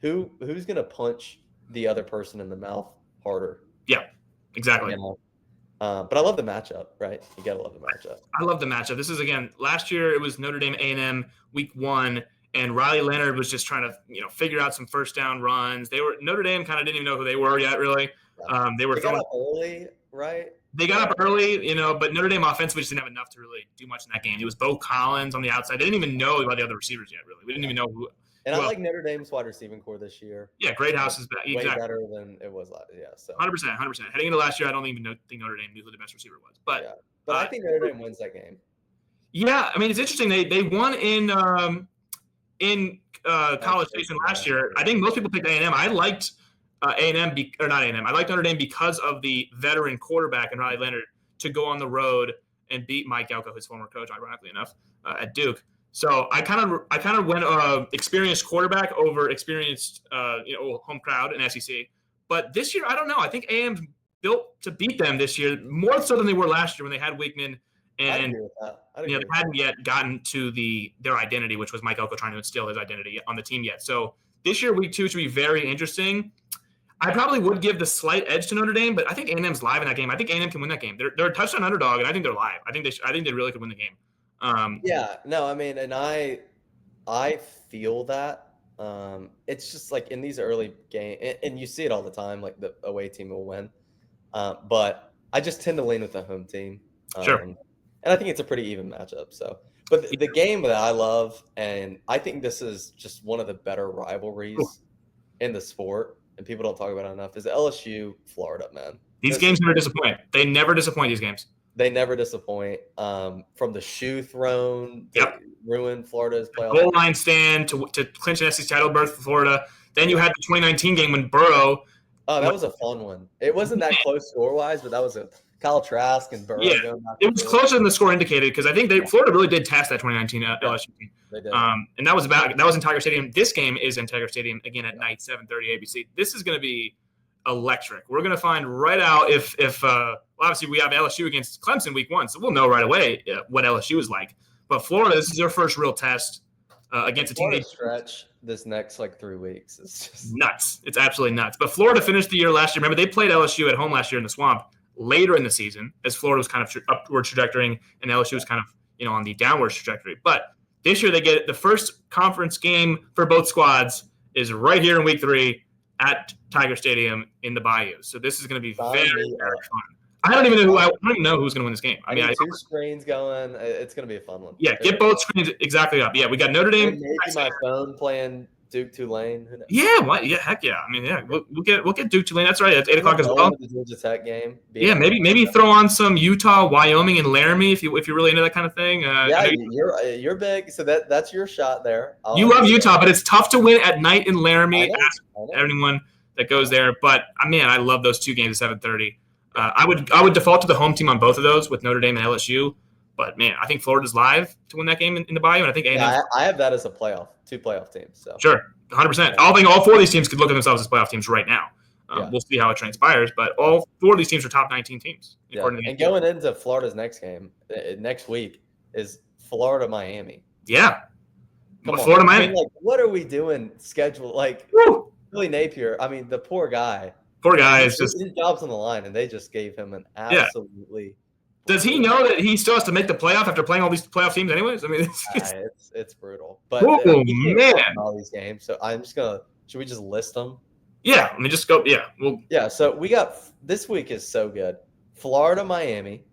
who's going to punch the other person in the mouth harder? Yeah, exactly. But I love the matchup, right? You got to love the matchup. I love the matchup. This is, again, last year it was Notre Dame A&M week 1, and Riley Leonard was just trying to, figure out some first down runs. Notre Dame kind of didn't even know who they were yet, really. They were throwing up early, right? They got up early, but Notre Dame offensively just didn't have enough to really do much in that game. It was Bo Collins on the outside. They didn't even know about the other receivers yet, really. We didn't even know who. And I like Notre Dame's wide receiving core this year. Yeah, Greathouse is way better than it was last year. So 100%. Heading into last year, I don't even think Notre Dame knew who the best receiver was. But I think Notre Dame wins that game. Yeah, I mean, it's interesting. They won in College Station last year. I think most people picked A&M. I liked A&M or not A&M. I liked Notre Dame because of the veteran quarterback and Riley Leonard to go on the road and beat Mike Elko, his former coach, ironically enough, at Duke. So I kind of went experienced quarterback over experienced home crowd in SEC. But this year, I don't know. I think A&M's built to beat them this year more so than they were last year when they had Wakeman and they hadn't yet gotten to their identity, which was Mike Elko trying to instill his identity on the team yet. So this year, week 2 should be very interesting. I probably would give the slight edge to Notre Dame, but I think A&M's live in that game. I think A&M can win that game. They're a touchdown underdog, and I think they're live. I think they really could win the game. And I feel that. It's just like in these early games, and you see it all the time, like the away team will win. But I just tend to lean with the home team. Sure. And I think it's a pretty even matchup. So, but the game that I love, and I think this is just one of the better rivalries in the sport, and people don't talk about it enough, is LSU Florida, man. These games never disappoint. They never disappoint, these games. They never disappoint. From the shoe thrown to ruin Florida's playoff. Goal line stand to clinch an SEC title berth for Florida. Then you had the 2019 game when Burrow. Oh, that was a fun one. It wasn't that close score-wise, but that was Kyle Trask and Burrow. Yeah, it was closer than the score indicated because I think Florida really did test that 2019 LSU team. They did. And that was in Tiger Stadium. This game is in Tiger Stadium again at night, 7:30 ABC. This is going to be electric. We're going to find right out if obviously we have LSU against Clemson week 1, so we'll know right away what LSU is like. But Florida, this is their first real test against a team. Florida stretch this next 3 weeks is just nuts. It's absolutely nuts. But Florida finished the year last year. Remember, they played LSU at home last year in the Swamp later in the season as Florida was kind of upward trajectory and LSU was kind of on the downward trajectory. But this year they get the first conference game for both squads is right here in week 3 at Tiger Stadium in the Bayou. So this is going to be very, very fun. I don't even know who's going to win this game. I mean, 2 screens going. It's going to be a fun one. Yeah, get both screens exactly up. Yeah, we got Notre Dame. Maybe my phone playing Duke Tulane. Yeah, what? Yeah, heck yeah. I mean, yeah, we'll get Duke Tulane. That's right. It's 8 o'clock as well. The Georgia Tech game. Yeah, maybe throw on some Utah, Wyoming, and Laramie if you're really into that kind of thing. You're big, so that's your shot there. You love Utah, but it's tough to win at night in Laramie. Ask anyone that goes there. But man, I love those 2 games at 7:30. I would default to the home team on both of those with Notre Dame and LSU. But man, I think Florida's live to win that game in the Bayou, and I think I have that as a two playoff teams. So sure, 100%. I think all 4 of these teams could look at themselves as playoff teams right now. We'll see how it transpires, but all 4 of these teams are top 19 teams. And going into Florida's next game next week is Florida Miami. Yeah, Florida Miami. Like, what are we doing? Schedule like Billy Napier. I mean, the poor guy. Poor guy is just his job's on the line, and they just gave him an absolutely. Yeah. Does he know that he still has to make the playoff after playing all these playoff teams anyways? I mean, it's brutal. But man, all these games. So I'm just gonna. Should we just list them? Yeah, let me just go. Yeah, So we got this week is so good. Florida, Miami.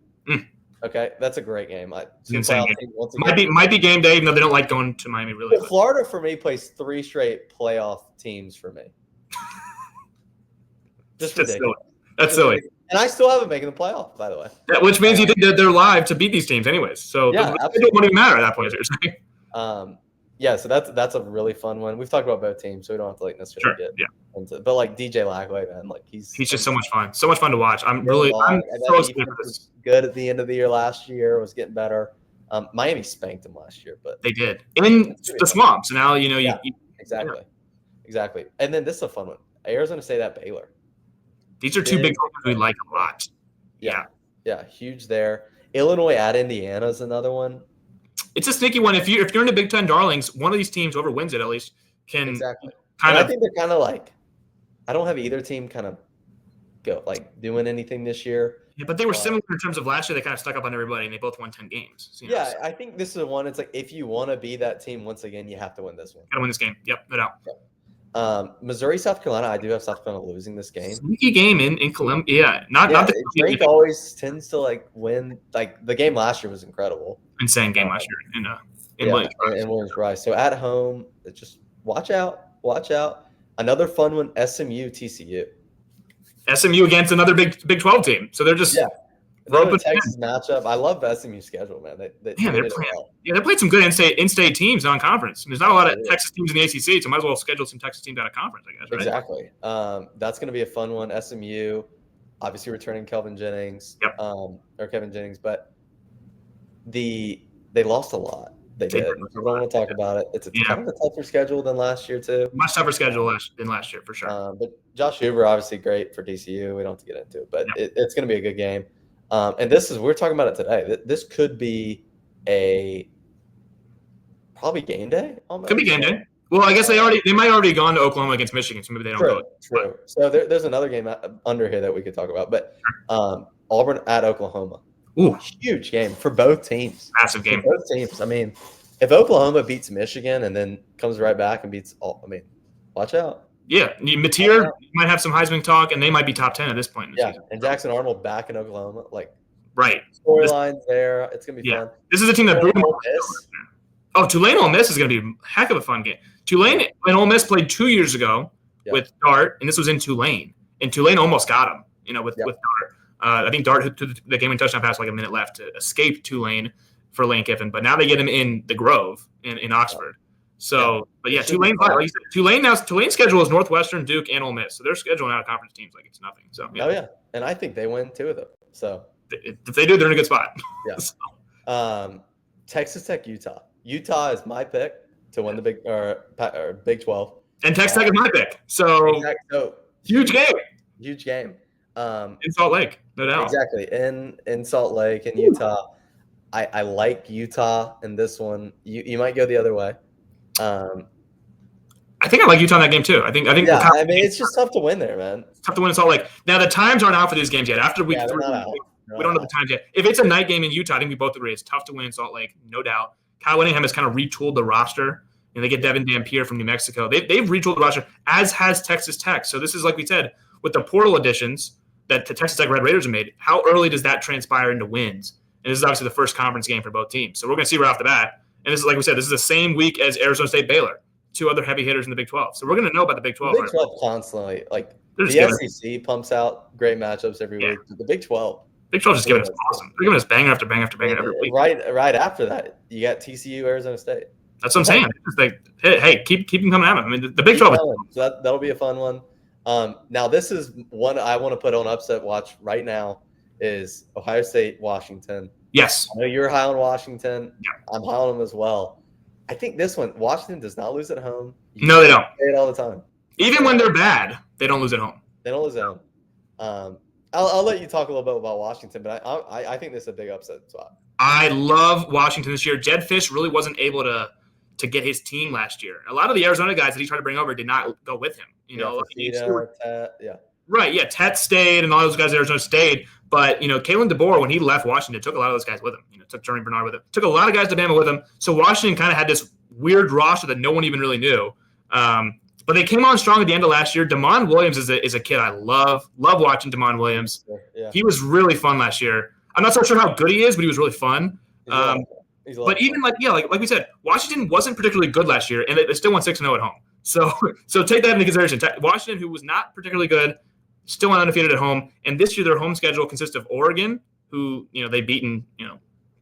Okay, that's a great game. Insane game. Might be game day, even though they don't like going to Miami really. But Florida for me plays 3 straight playoff teams for me. Just ridiculous. That's silly. And I still haven't making the playoff, by the way. Yeah, which means you think that they're live to beat these teams anyways. So it wouldn't even matter at that point. So that's a really fun one. We've talked about both teams, so we don't have to necessarily get into. But DJ Lackway, man, he's just so much fun. So much fun to watch. I'm so excited for this. Good at the end of the year last year, was getting better. Miami spanked them last year, but they did in the swamp. So now exactly. And then this is a fun one. Arizona State at Baylor. These are 2 big games we like a lot. Yeah, huge there. Illinois at Indiana is another one. It's a sneaky one. If you're in the Big Ten darlings, one of these teams, whoever wins it at least, can I think they're kind of like. I don't have either team kind of go doing anything this year. Yeah, but they were similar in terms of last year. They kind of stuck up on everybody, and they both won 10 games. So, I think this is one. It's if you want to be that team once again, you have to win this one. Got to win this game. Yep, no doubt. Missouri, South Carolina. I do have South Carolina losing this game. Sneaky game in Columbia. Yeah, not the Drake always tends to win. The game last year was incredible. Insane game last year in Williams-Brice. So at home, just watch out. Another fun one: SMU, TCU. SMU against another Big 12 team. So they're just another Texas matchup. I love the SMU schedule, man. They're playing some good in-state teams on conference. There's not a lot of Texas teams in the ACC, so might as well schedule some Texas teams out of conference, I guess. Right? Exactly. That's going to be a fun one. SMU, obviously returning Kevin Jennings, but they lost a lot. They did. We don't want to talk about it. It's kind of a tougher schedule than last year too. Much tougher schedule than last year for sure. But Josh Hoover, obviously great for TCU. We don't have to get into it, but it's going to be a good game. And we're talking about it today. This could be probably game day. Almost. Could be game day. Well, I guess they might already gone to Oklahoma against Michigan, so maybe they don't go. True. So there's another game under here that we could talk about, but Auburn at Oklahoma. Ooh, huge game for both teams. Massive game for both teams. I mean, if Oklahoma beats Michigan and then comes right back and beats watch out. Yeah, Mateer might have some Heisman talk, and they might be top 10 at this point. And Jackson Arnold back in Oklahoma, right. Storylines there. It's gonna be fun. This is a team that Tulane Ole Miss is gonna be a heck of a fun game. Tulane and Ole Miss played 2 years ago with Dart, and this was in Tulane, and Tulane almost got him. With Dart. I think Dart hit the game-winning touchdown pass a minute left to escape Tulane for Lane Kiffin, but now they get him in the Grove in Oxford. So, Tulane. Like Tulane's schedule is Northwestern, Duke, and Ole Miss. So they're scheduling out of conference teams like it's nothing. So and I think they win 2 of them. So if they do, they're in a good spot. Texas Tech, Utah. Utah is my pick to win the Big 12, and Texas Tech is my pick. So huge game. Huge game. In Salt Lake, no doubt. Exactly. In Salt Lake and Utah. I like Utah in this one. You might go the other way. I think I like Utah in that game too. I think. It's just tough to win there, man. It's tough to win in Salt Lake. Now the times aren't out for these games yet. After week 3, we don't know the times yet. If it's a night game in Utah, I think we both agree it's tough to win in Salt Lake, no doubt. Kyle Whittingham has kind of retooled the roster, and they get Devin Dampier from New Mexico. They've retooled the roster, as has Texas Tech. So this is, like we said, with the portal additions that the Texas Tech Red Raiders have made, how early does that transpire into wins? And this is obviously the first conference game for both teams. So we're going to see right off the bat. And this is, like we said, this is the same week as Arizona State Baylor, 2 other heavy hitters in the Big 12. So we're going to know about the Big 12. The Big 12 constantly. The SEC pumps out great matchups every week. The Big 12. Big 12 just giving us awesome. They're giving us banger after banger after banger every week. Right after that, you got TCU, Arizona State. That's what I'm saying. It's like, hey, keep them coming at them. I mean, the Big 12. So that'll be a fun one. Now this is one I want to put on upset watch right now is Ohio State, Washington. Yes. I know you're high on Washington. Yeah. I'm high on them as well. I think this one, Washington does not lose at home. No, they don't. Say it all the time. Even when they're bad, they don't lose at home. They don't lose at home. I'll let you talk a little bit about Washington, but I think this is a big upset spot. I love Washington this year. Jed Fish really wasn't able to get his team last year. A lot of the Arizona guys that he tried to bring over did not go with him. Right, yeah. Tet stayed, and all those guys at Arizona stayed. But, Kalen DeBoer, when he left Washington, took a lot of those guys with him. Took Jeremy Bernard with him. Took a lot of guys to Bama with him. So Washington kind of had this weird roster that no one even really knew. But they came on strong at the end of last year. Damon Williams is a kid I love. Love watching Damon Williams. Yeah. He was really fun last year. I'm not so sure how good he is, but he was really fun. But even like we said, Washington wasn't particularly good last year, and they still won 6-0 at home. So take that into consideration. Washington, who was not particularly good, still went undefeated at home. And this year, their home schedule consists of Oregon, who they've beaten.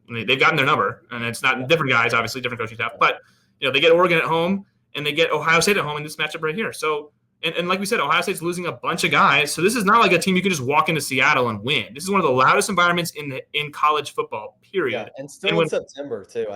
They've gotten their number, and it's not different guys, obviously different coaching staff. But they get Oregon at home, and they get Ohio State at home in this matchup right here. So. And like we said, Ohio State's losing a bunch of guys. So this is not like a team you can just walk into Seattle and win. This is one of the loudest environments in college football, period. Yeah, and still in September, too.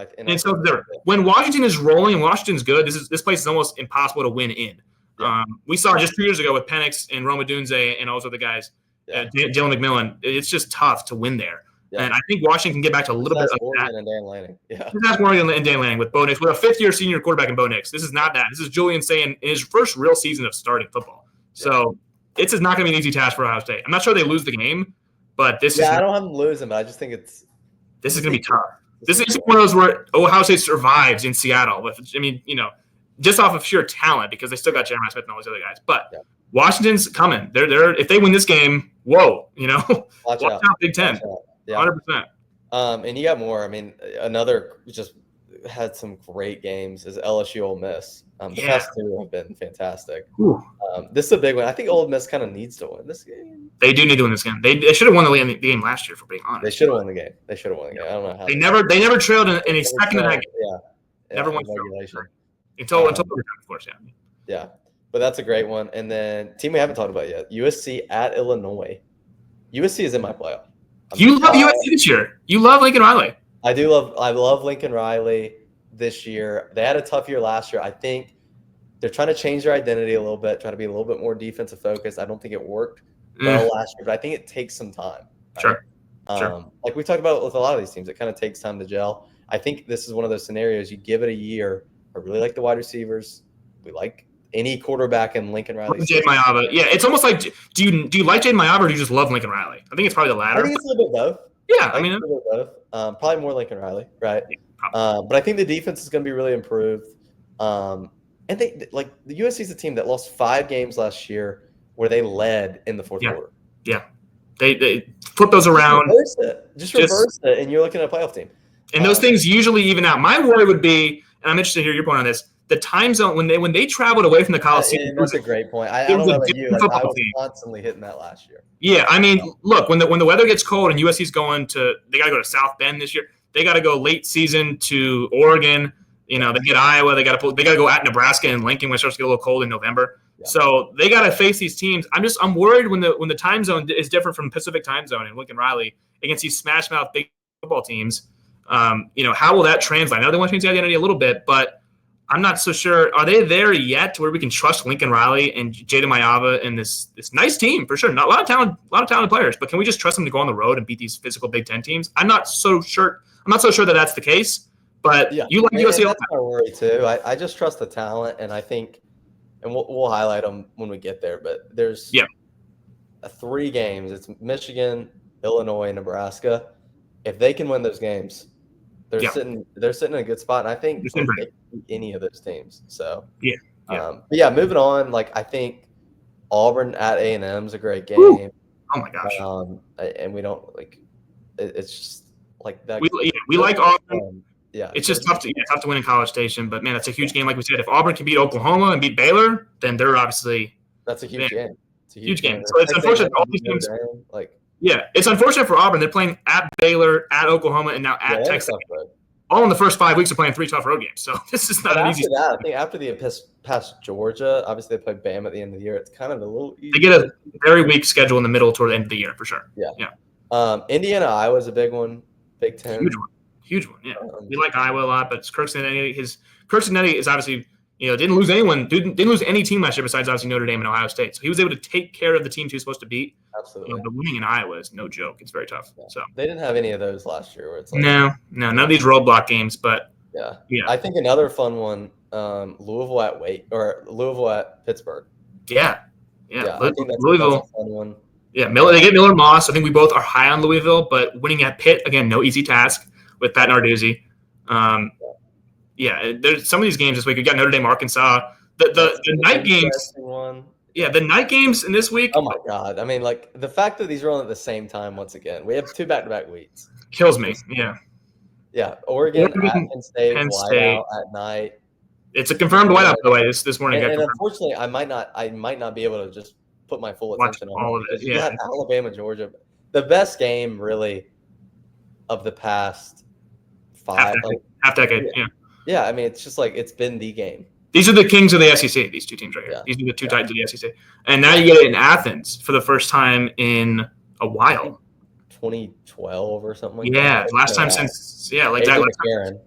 When Washington is rolling and Washington's good, this place is almost impossible to win in. Yeah. We saw just 2 years ago with Penix and Roma Dunze and all those other guys, Dylan McMillan. It's just tough to win there. Yeah. And I think Washington can get back to a little bit of Oregon and Dan Lanning. Yeah. That's Oregon and Dan Lanning with Bo Nix, with a fifth-year senior quarterback in Bo Nix. This is not that. This is Julian Sayin in his first real season of starting football. Yeah. So it's not going to be an easy task for Ohio State. I'm not sure they lose the game, but this is. Yeah, I don't have them losing, but I just think it's. This is going to be tough. This is one of those where Ohio State survives in Seattle. Just off of sheer talent because they still got Jeremiah Smith and all these other guys. But Washington's coming. They're if they win this game, whoa, watch out, Big Ten. Yeah. 100%. And you got more. I mean, another just had some great games is LSU Ole Miss. The past two have been fantastic. This is a big one. I think Ole Miss kind of needs to win this game. They do need to win this game. They should have won the game last year, for being honest. They should have won the game. I don't know how. They never trailed in a second of that game. Yeah. Never won regulation. Until overtime, of course, Yeah. But that's a great one. And then team we haven't talked about yet, USC at Illinois. USC is in my playoff. You love USC this year. You love Lincoln Riley. I love Lincoln Riley this year. They had a tough year last year. I think they're trying to change their identity a little bit, try to be a little bit more defensive focused. I don't think it worked well last year, but I think it takes some time. Right? Sure. Like we talked about with a lot of these teams, it kind of takes time to gel. I think this is one of those scenarios you give it a year. I really like the wide receivers. We like any quarterback in Lincoln Riley. Jade Mayava. Yeah, it's almost like do you like Jade Mayava or do you just love Lincoln Riley? I think it's probably the latter. I think it's a little bit of both. Yeah, I mean, a little bit of both. Probably more Lincoln Riley, right? Yeah, but I think the defense is going to be really improved. And they the USC is a team that lost 5 games last year where they led in the fourth quarter. Yeah, they flip those around. Just reverse it, and you're looking at a playoff team. And those things usually even out. My worry would be, and I'm interested to hear your point on this. The time zone when they traveled away from the Coliseum. That's a great point. I don't know about you. I was constantly hitting that last year. Yeah, I mean, look, when the weather gets cold and USC's they got to go to South Bend this year. They got to go late season to Oregon. They get Iowa. They got to go at Nebraska and Lincoln when it starts to get a little cold in November. Yeah. So they got to face these teams. I'm worried when the time zone is different from Pacific time zone and Lincoln Riley against these smash mouth big football teams. How will that translate? I know they want to change the identity a little bit, but I'm not so sure. Are they there yet to where we can trust Lincoln Riley and Jada Mayava and this nice team for sure? Not a lot of talented players, but can we just trust them to go on the road and beat these physical Big Ten teams? I'm not so sure that that's the case. But you like USC. That's my worry too. I just trust the talent, and I think, and we'll highlight them when we get there. But there's 3 games. It's Michigan, Illinois, Nebraska. If they can win those games, they're sitting in a good spot, and I think they can beat any of those teams. So moving on. I think Auburn at A&M is a great game. Ooh. Oh my gosh! And we don't it's just that. We like Auburn. It's just tough to win in College Station, but man, that's a huge game. Like we said, if Auburn can beat Oklahoma and beat Baylor, then they're obviously that's a huge game. It's a huge game. So it's unfortunate all these teams. It's unfortunate for Auburn. They're playing at Baylor, at Oklahoma, and now at Texas. all in the first 5 weeks of playing 3 tough road games. So this is not an easy. That, I think after the past Georgia, obviously they play Bama at the end of the year. It's kind of a little easy. They get a very weak schedule in the middle toward the end of the year for sure. Yeah. Indiana, Iowa is a big one. Big Ten. Huge one. Yeah. We like Iowa a lot, but Kirk Cincinnati is obviously, didn't lose any team last year besides obviously Notre Dame and Ohio State. So he was able to take care of the teams he was supposed to beat. Absolutely. But winning in Iowa is no joke. It's very tough. Yeah. So they didn't have any of those last year. Where it's like, no, none of these roadblock games. But yeah. I think another fun one, Louisville at Pittsburgh. Yeah. I think that's a fun one. Yeah, they get Miller Moss. I think we both are high on Louisville, but winning at Pitt, again, no easy task with Pat Narduzzi. There's some of these games this week. We got Notre Dame, Arkansas. The night games. Yeah, the night games in this week. Oh my God! I mean, like the fact that these are on at the same time once again. We have 2 back-to-back weeks. Kills me. Yeah. Yeah, Oregon at Penn State, whiteout at night. It's a confirmed whiteout, by the way. This morning. And unfortunately, I might not be able to just put my full attention on all of it. Yeah, Alabama, Georgia, the best game really of the past 5 half decade. Yeah. I mean, it's just like it's been the game. These are the kings of the SEC. These 2 teams right here. Yeah. These are the 2 titans of the SEC, and now you get it in Athens for the first time in a while. 2012 or something like that. Yeah, last time since like that. Aaron.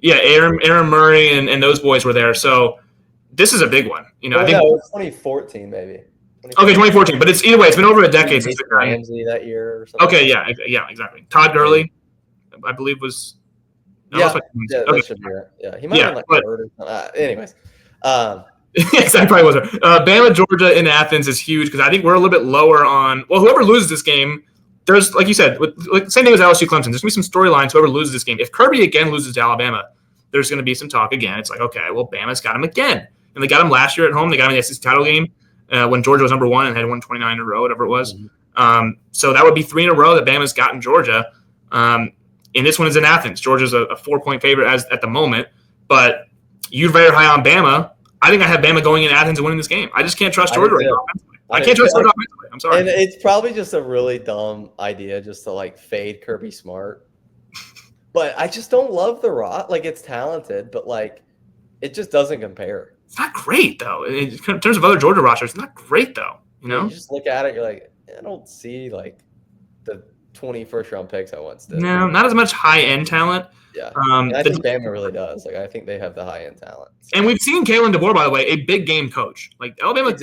Yeah, Aaron Murray and those boys were there. So this is a big one. I think it was 2014 maybe. Okay, 2014, but it's either way. It's been over a decade since Ramsey that year or something. Okay, yeah, exactly. Todd Gurley, I believe, was. That should be right. Yeah, he might have been like third or something. Anyways, yes, that probably was it. Bama, Georgia in Athens is huge because I think we're a little bit lower on. Well, whoever loses this game, there's like you said, same thing as LSU Clemson. There's gonna be some storylines. Whoever loses this game, if Kirby again loses to Alabama, there's gonna be some talk again. It's like, okay, well, Bama's got him again, and they got him last year at home. They got him in the SEC title game. When Georgia was number 1 and had won 29 in a row, whatever it was. Mm-hmm. So that would be 3 in a row that Bama's gotten Georgia. And this one is in Athens. Georgia's a 4-point favorite at the moment. But you're very high on Bama. I think I have Bama going in Athens and winning this game. I just can't trust Georgia right now. I can't trust Georgia offensively. I'm sorry. And it's probably just a really dumb idea just to like fade Kirby Smart. But I just don't love the Rock. Like it's talented, but like it just doesn't compare. It's not great, though. In terms of other Georgia rosters, it's not great, though. You just look at it, you're like, I don't see, like, the 20 first-round picks I once did. No, not as much high-end talent. Yeah. I think Bama really does. Like, I think they have the high-end talent. So. And we've seen Kalen DeBoer, by the way, a big game coach. Like, Alabama.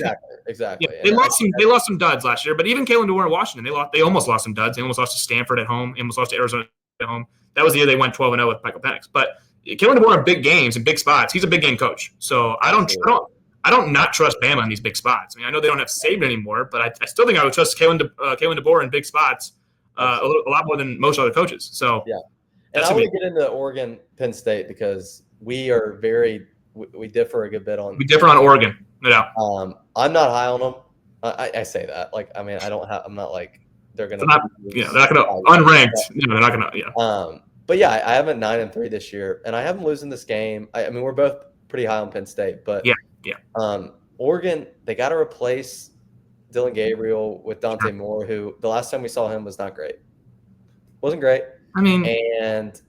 Exactly. Yeah, they lost some duds last year, but even Kalen DeBoer in Washington, they almost lost some duds. They almost lost to Stanford at home. They almost lost to Arizona at home. That was the year they went 12-0 with Michael Penix. But Kalen DeBoer in big games and big spots. He's a big game coach. So I don't not trust Bama in these big spots. I mean, I know they don't have Saban anymore, but I still think I would trust Kalen DeBoer in big spots a lot more than most other coaches. So yeah, and I want to get into Oregon, Penn State because we are we differ a good bit on. We differ on Oregon, no doubt. I'm not high on them. I say that like I mean I'm not like they're gonna. They're not gonna unranked. No, they're not gonna. Yeah. But yeah, I have a 9-3 this year, and I have them losing this game. I mean, we're both pretty high on Penn State, but yeah. Oregon, they got to replace Dylan Gabriel with Dante Moore, who the last time we saw him was not great. Wasn't great. I mean, and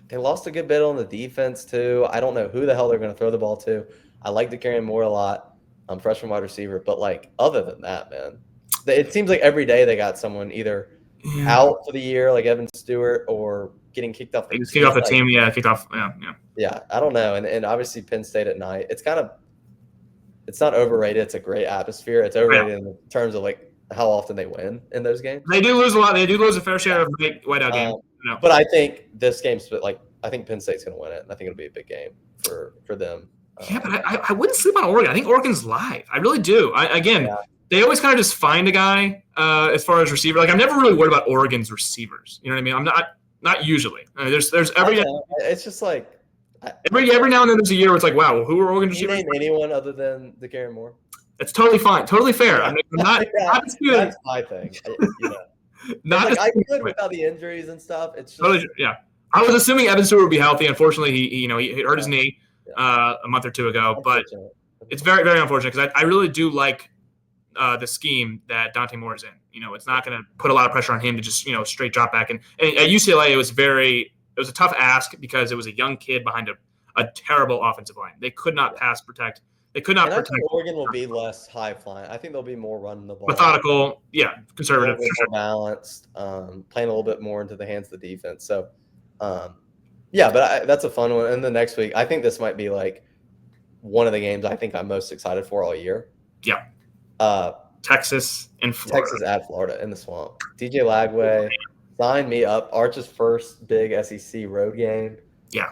they lost a good bit on the defense too. I don't know who the hell they're going to throw the ball to. I like DeCarry Moore a lot. I'm freshman wide receiver, but like other than that, man, it seems like every day they got someone either out for the year, like Evan Stewart, or getting kicked off the team. Kicked off the team, yeah. Kicked off, yeah. Yeah, I don't know. And obviously Penn State at night, it's not overrated. It's a great atmosphere. It's overrated in terms of like how often they win in those games. They do lose a lot. They do lose a fair share of whiteout games. But I think this game's like I think Penn State's going to win it. And I think it'll be a big game for them. Yeah, but I wouldn't sleep on Oregon. I think Oregon's live. I really do. They always kind of just find a guy as far as receiver. Like I'm never really worried about Oregon's receivers. You know what I mean? I'm not usually. I mean, there's every. It's just like every now and then there's a year where it's like, wow, well, who are Oregon receivers? Can you name anyone other than DeCarry Moore? It's totally fine, totally fair. I'm not disputing. That's my thing. I could without the injuries and stuff. It's just, totally, yeah. I was assuming Evan Stewart would be healthy. Unfortunately, he hurt his knee a month or two ago. But it's very, very unfortunate because I really do like the scheme that Dante Moore is in. It's not going to put a lot of pressure on him to just straight drop back. And at UCLA, it was It was a tough ask because it was a young kid behind a terrible offensive line. They could not pass protect. They could not and protect. I think Oregon will be less high flying. I think they'll be more running the ball. Methodical, conservative. A little bit more balanced, playing a little bit more into the hands of the defense. So, but that's a fun one. And the next week, I think this might be like one of the games I think I'm most excited for all year. Yeah. Texas and Florida. Texas at Florida in the Swamp. DJ Lagway, sign me up. Arch's first big SEC road game. Yeah.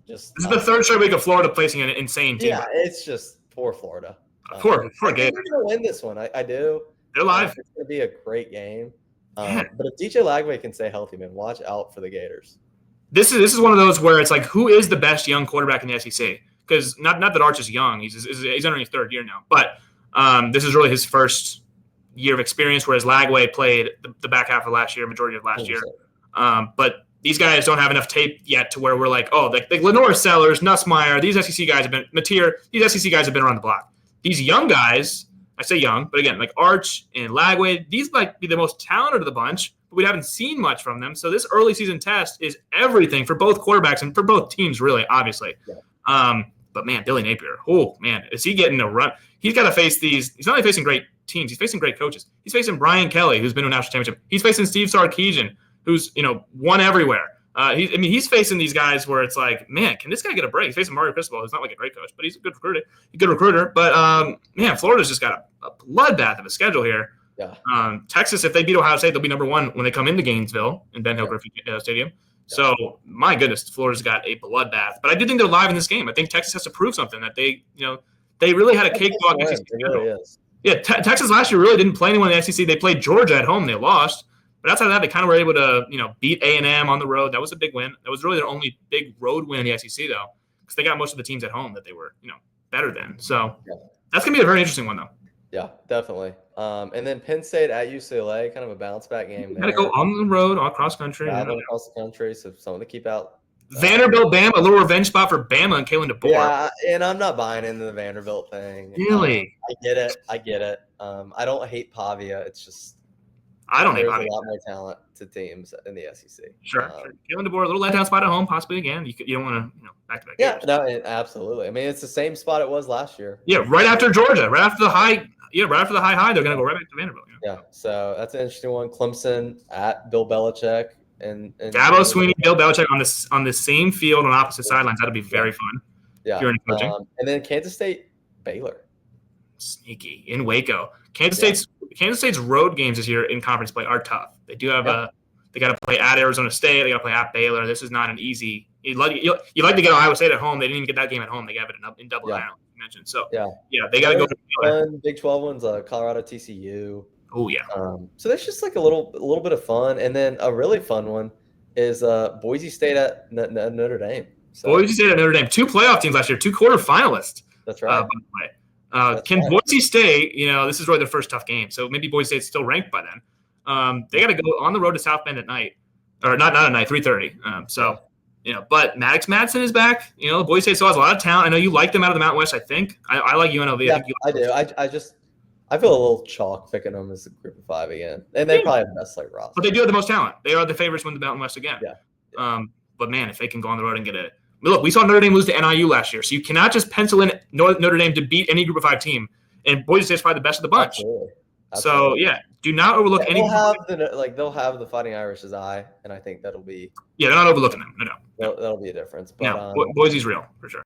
This is the third straight week of Florida placing an insane team. Yeah, it's just poor Florida. Poor Gators. Gators. They're going to win this one. I do. They're live. It's going to be a great game. But if DJ Lagway can stay healthy, man, watch out for the Gators. This is one of those where it's like, who is the best young quarterback in the SEC? Because not that Arch is young. He's entering his third year now. But this is really his first year of experience, whereas Lagway played the back half of last year, majority of last 100%. Year. But these guys don't have enough tape yet to where we're like, oh, like Lenore Sellers, Nussmeier, these SEC guys have been these SEC guys have been around the block. These young guys, I say young, but again, like Arch and Lagway, these might be the most talented of the bunch, but we haven't seen much from them. So this early season test is everything for both quarterbacks and for both teams, really, obviously. Yeah. But man, Billy Napier, oh man, is he getting a run? He's got to face these. He's not only facing great teams, he's facing great coaches. He's facing Brian Kelly, who's been to a national championship. He's facing Steve Sarkisian, who's won everywhere. He's facing these guys where it's like, man, can this guy get a break? He's facing Mario Cristobal, who's not like a great coach, but he's a good recruiter. But man, Florida's just got a bloodbath of a schedule here. Yeah. Texas, if they beat Ohio State, they'll be number one when they come into Gainesville in Ben Hill Griffey Stadium. Yeah. So my goodness, Florida's got a bloodbath. But I do think they're live in this game. I think Texas has to prove something that they really had a cakewalk. Yeah, Texas last year really didn't play anyone in the SEC. They played Georgia at home. They lost. But outside of that, they kind of were able to, beat A&M on the road. That was a big win. That was really their only big road win in the SEC, though, because they got most of the teams at home that they were, better than. So that's going to be a very interesting one, though. Yeah, definitely. And then Penn State at UCLA, kind of a bounce-back game. Got to go on the road, all across country. Across the country, so something to keep out. Vanderbilt, Bama, a little revenge spot for Bama and Kalen DeBoer. Yeah, and I'm not buying into the Vanderbilt thing. Really? I get it. I don't hate Pavia. It's just I don't hate Pavia. Pavia. There's a lot more talent to teams in the SEC. Sure. Kalen DeBoer, a little letdown spot at home, possibly again. You don't want to, back-to-back Yeah, games. no, absolutely. I mean, it's the same spot it was last year. Yeah, right after Georgia, right after the high. Yeah, right after the high, they're going to go right back to Vanderbilt. Yeah, so that's an interesting one. Clemson at Bill Belichick and Dabo Swinney, Bill Belichick on the same field on opposite sidelines. That'll be very fun. Yeah, if you're in coaching. And then Kansas State, Baylor, sneaky in Waco. Kansas State's road games this year in conference play are tough. They do have they got to play at Arizona State. They got to play at Baylor. This is not an easy. You like to get Ohio State at home. They didn't even get that game at home. They got it in Dublin, Ireland. Mentioned. So they got to go. Big 12 ones, Colorado, TCU. Oh yeah. So there's just like a little bit of fun, and then a really fun one is Boise State at Notre Dame. So, Boise State at Notre Dame, 2 playoff teams last year, 2 quarterfinalists. That's right. By the way, can Boise State? This is really their first tough game, so maybe Boise State's still ranked by then. They got to go on the road to South Bend at night, or not at night, 3:30. But Maddox Madsen is back. Boise State still has a lot of talent. I know you like them out of the Mountain West, I think. I like UNLV. Yeah, I do. I feel a little chalk picking them as a group of 5 again. And they probably have the best roster. But they do have the most talent. They are the favorites to win the Mountain West again. Yeah. But man, if they can go on the road and get it. Look, we saw Notre Dame lose to NIU last year. So you cannot just pencil in Notre Dame to beat any group of 5 team. And Boise State's probably the best of the bunch. Absolutely. So do not overlook any. They'll have the Fighting Irish's eye, and I think that'll be. Yeah, they're not overlooking them. No. That'll be a difference. But Boise's real for sure.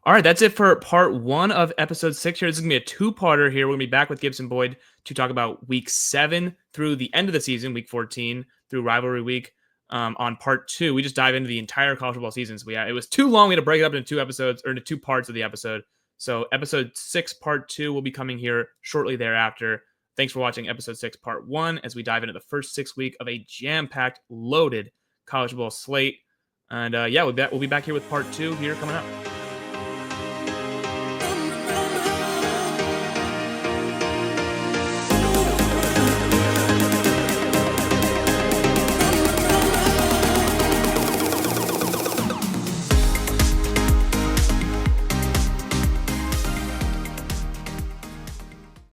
All right, that's it for part 1 of episode 6 here. This is going to be a 2-parter here. We're going to be back with Gibson Boyd to talk about week 7 through the end of the season, week 14 through rivalry week. On part 2, we just dive into the entire college football season. So it was too long. We had to break it up into 2 episodes or into 2 parts of the episode. So episode 6, part 2 will be coming here shortly thereafter. Thanks for watching episode 6, part 1, as we dive into the first 6 week of a jam-packed, loaded college football slate. And we'll be back here with part 2 here coming up.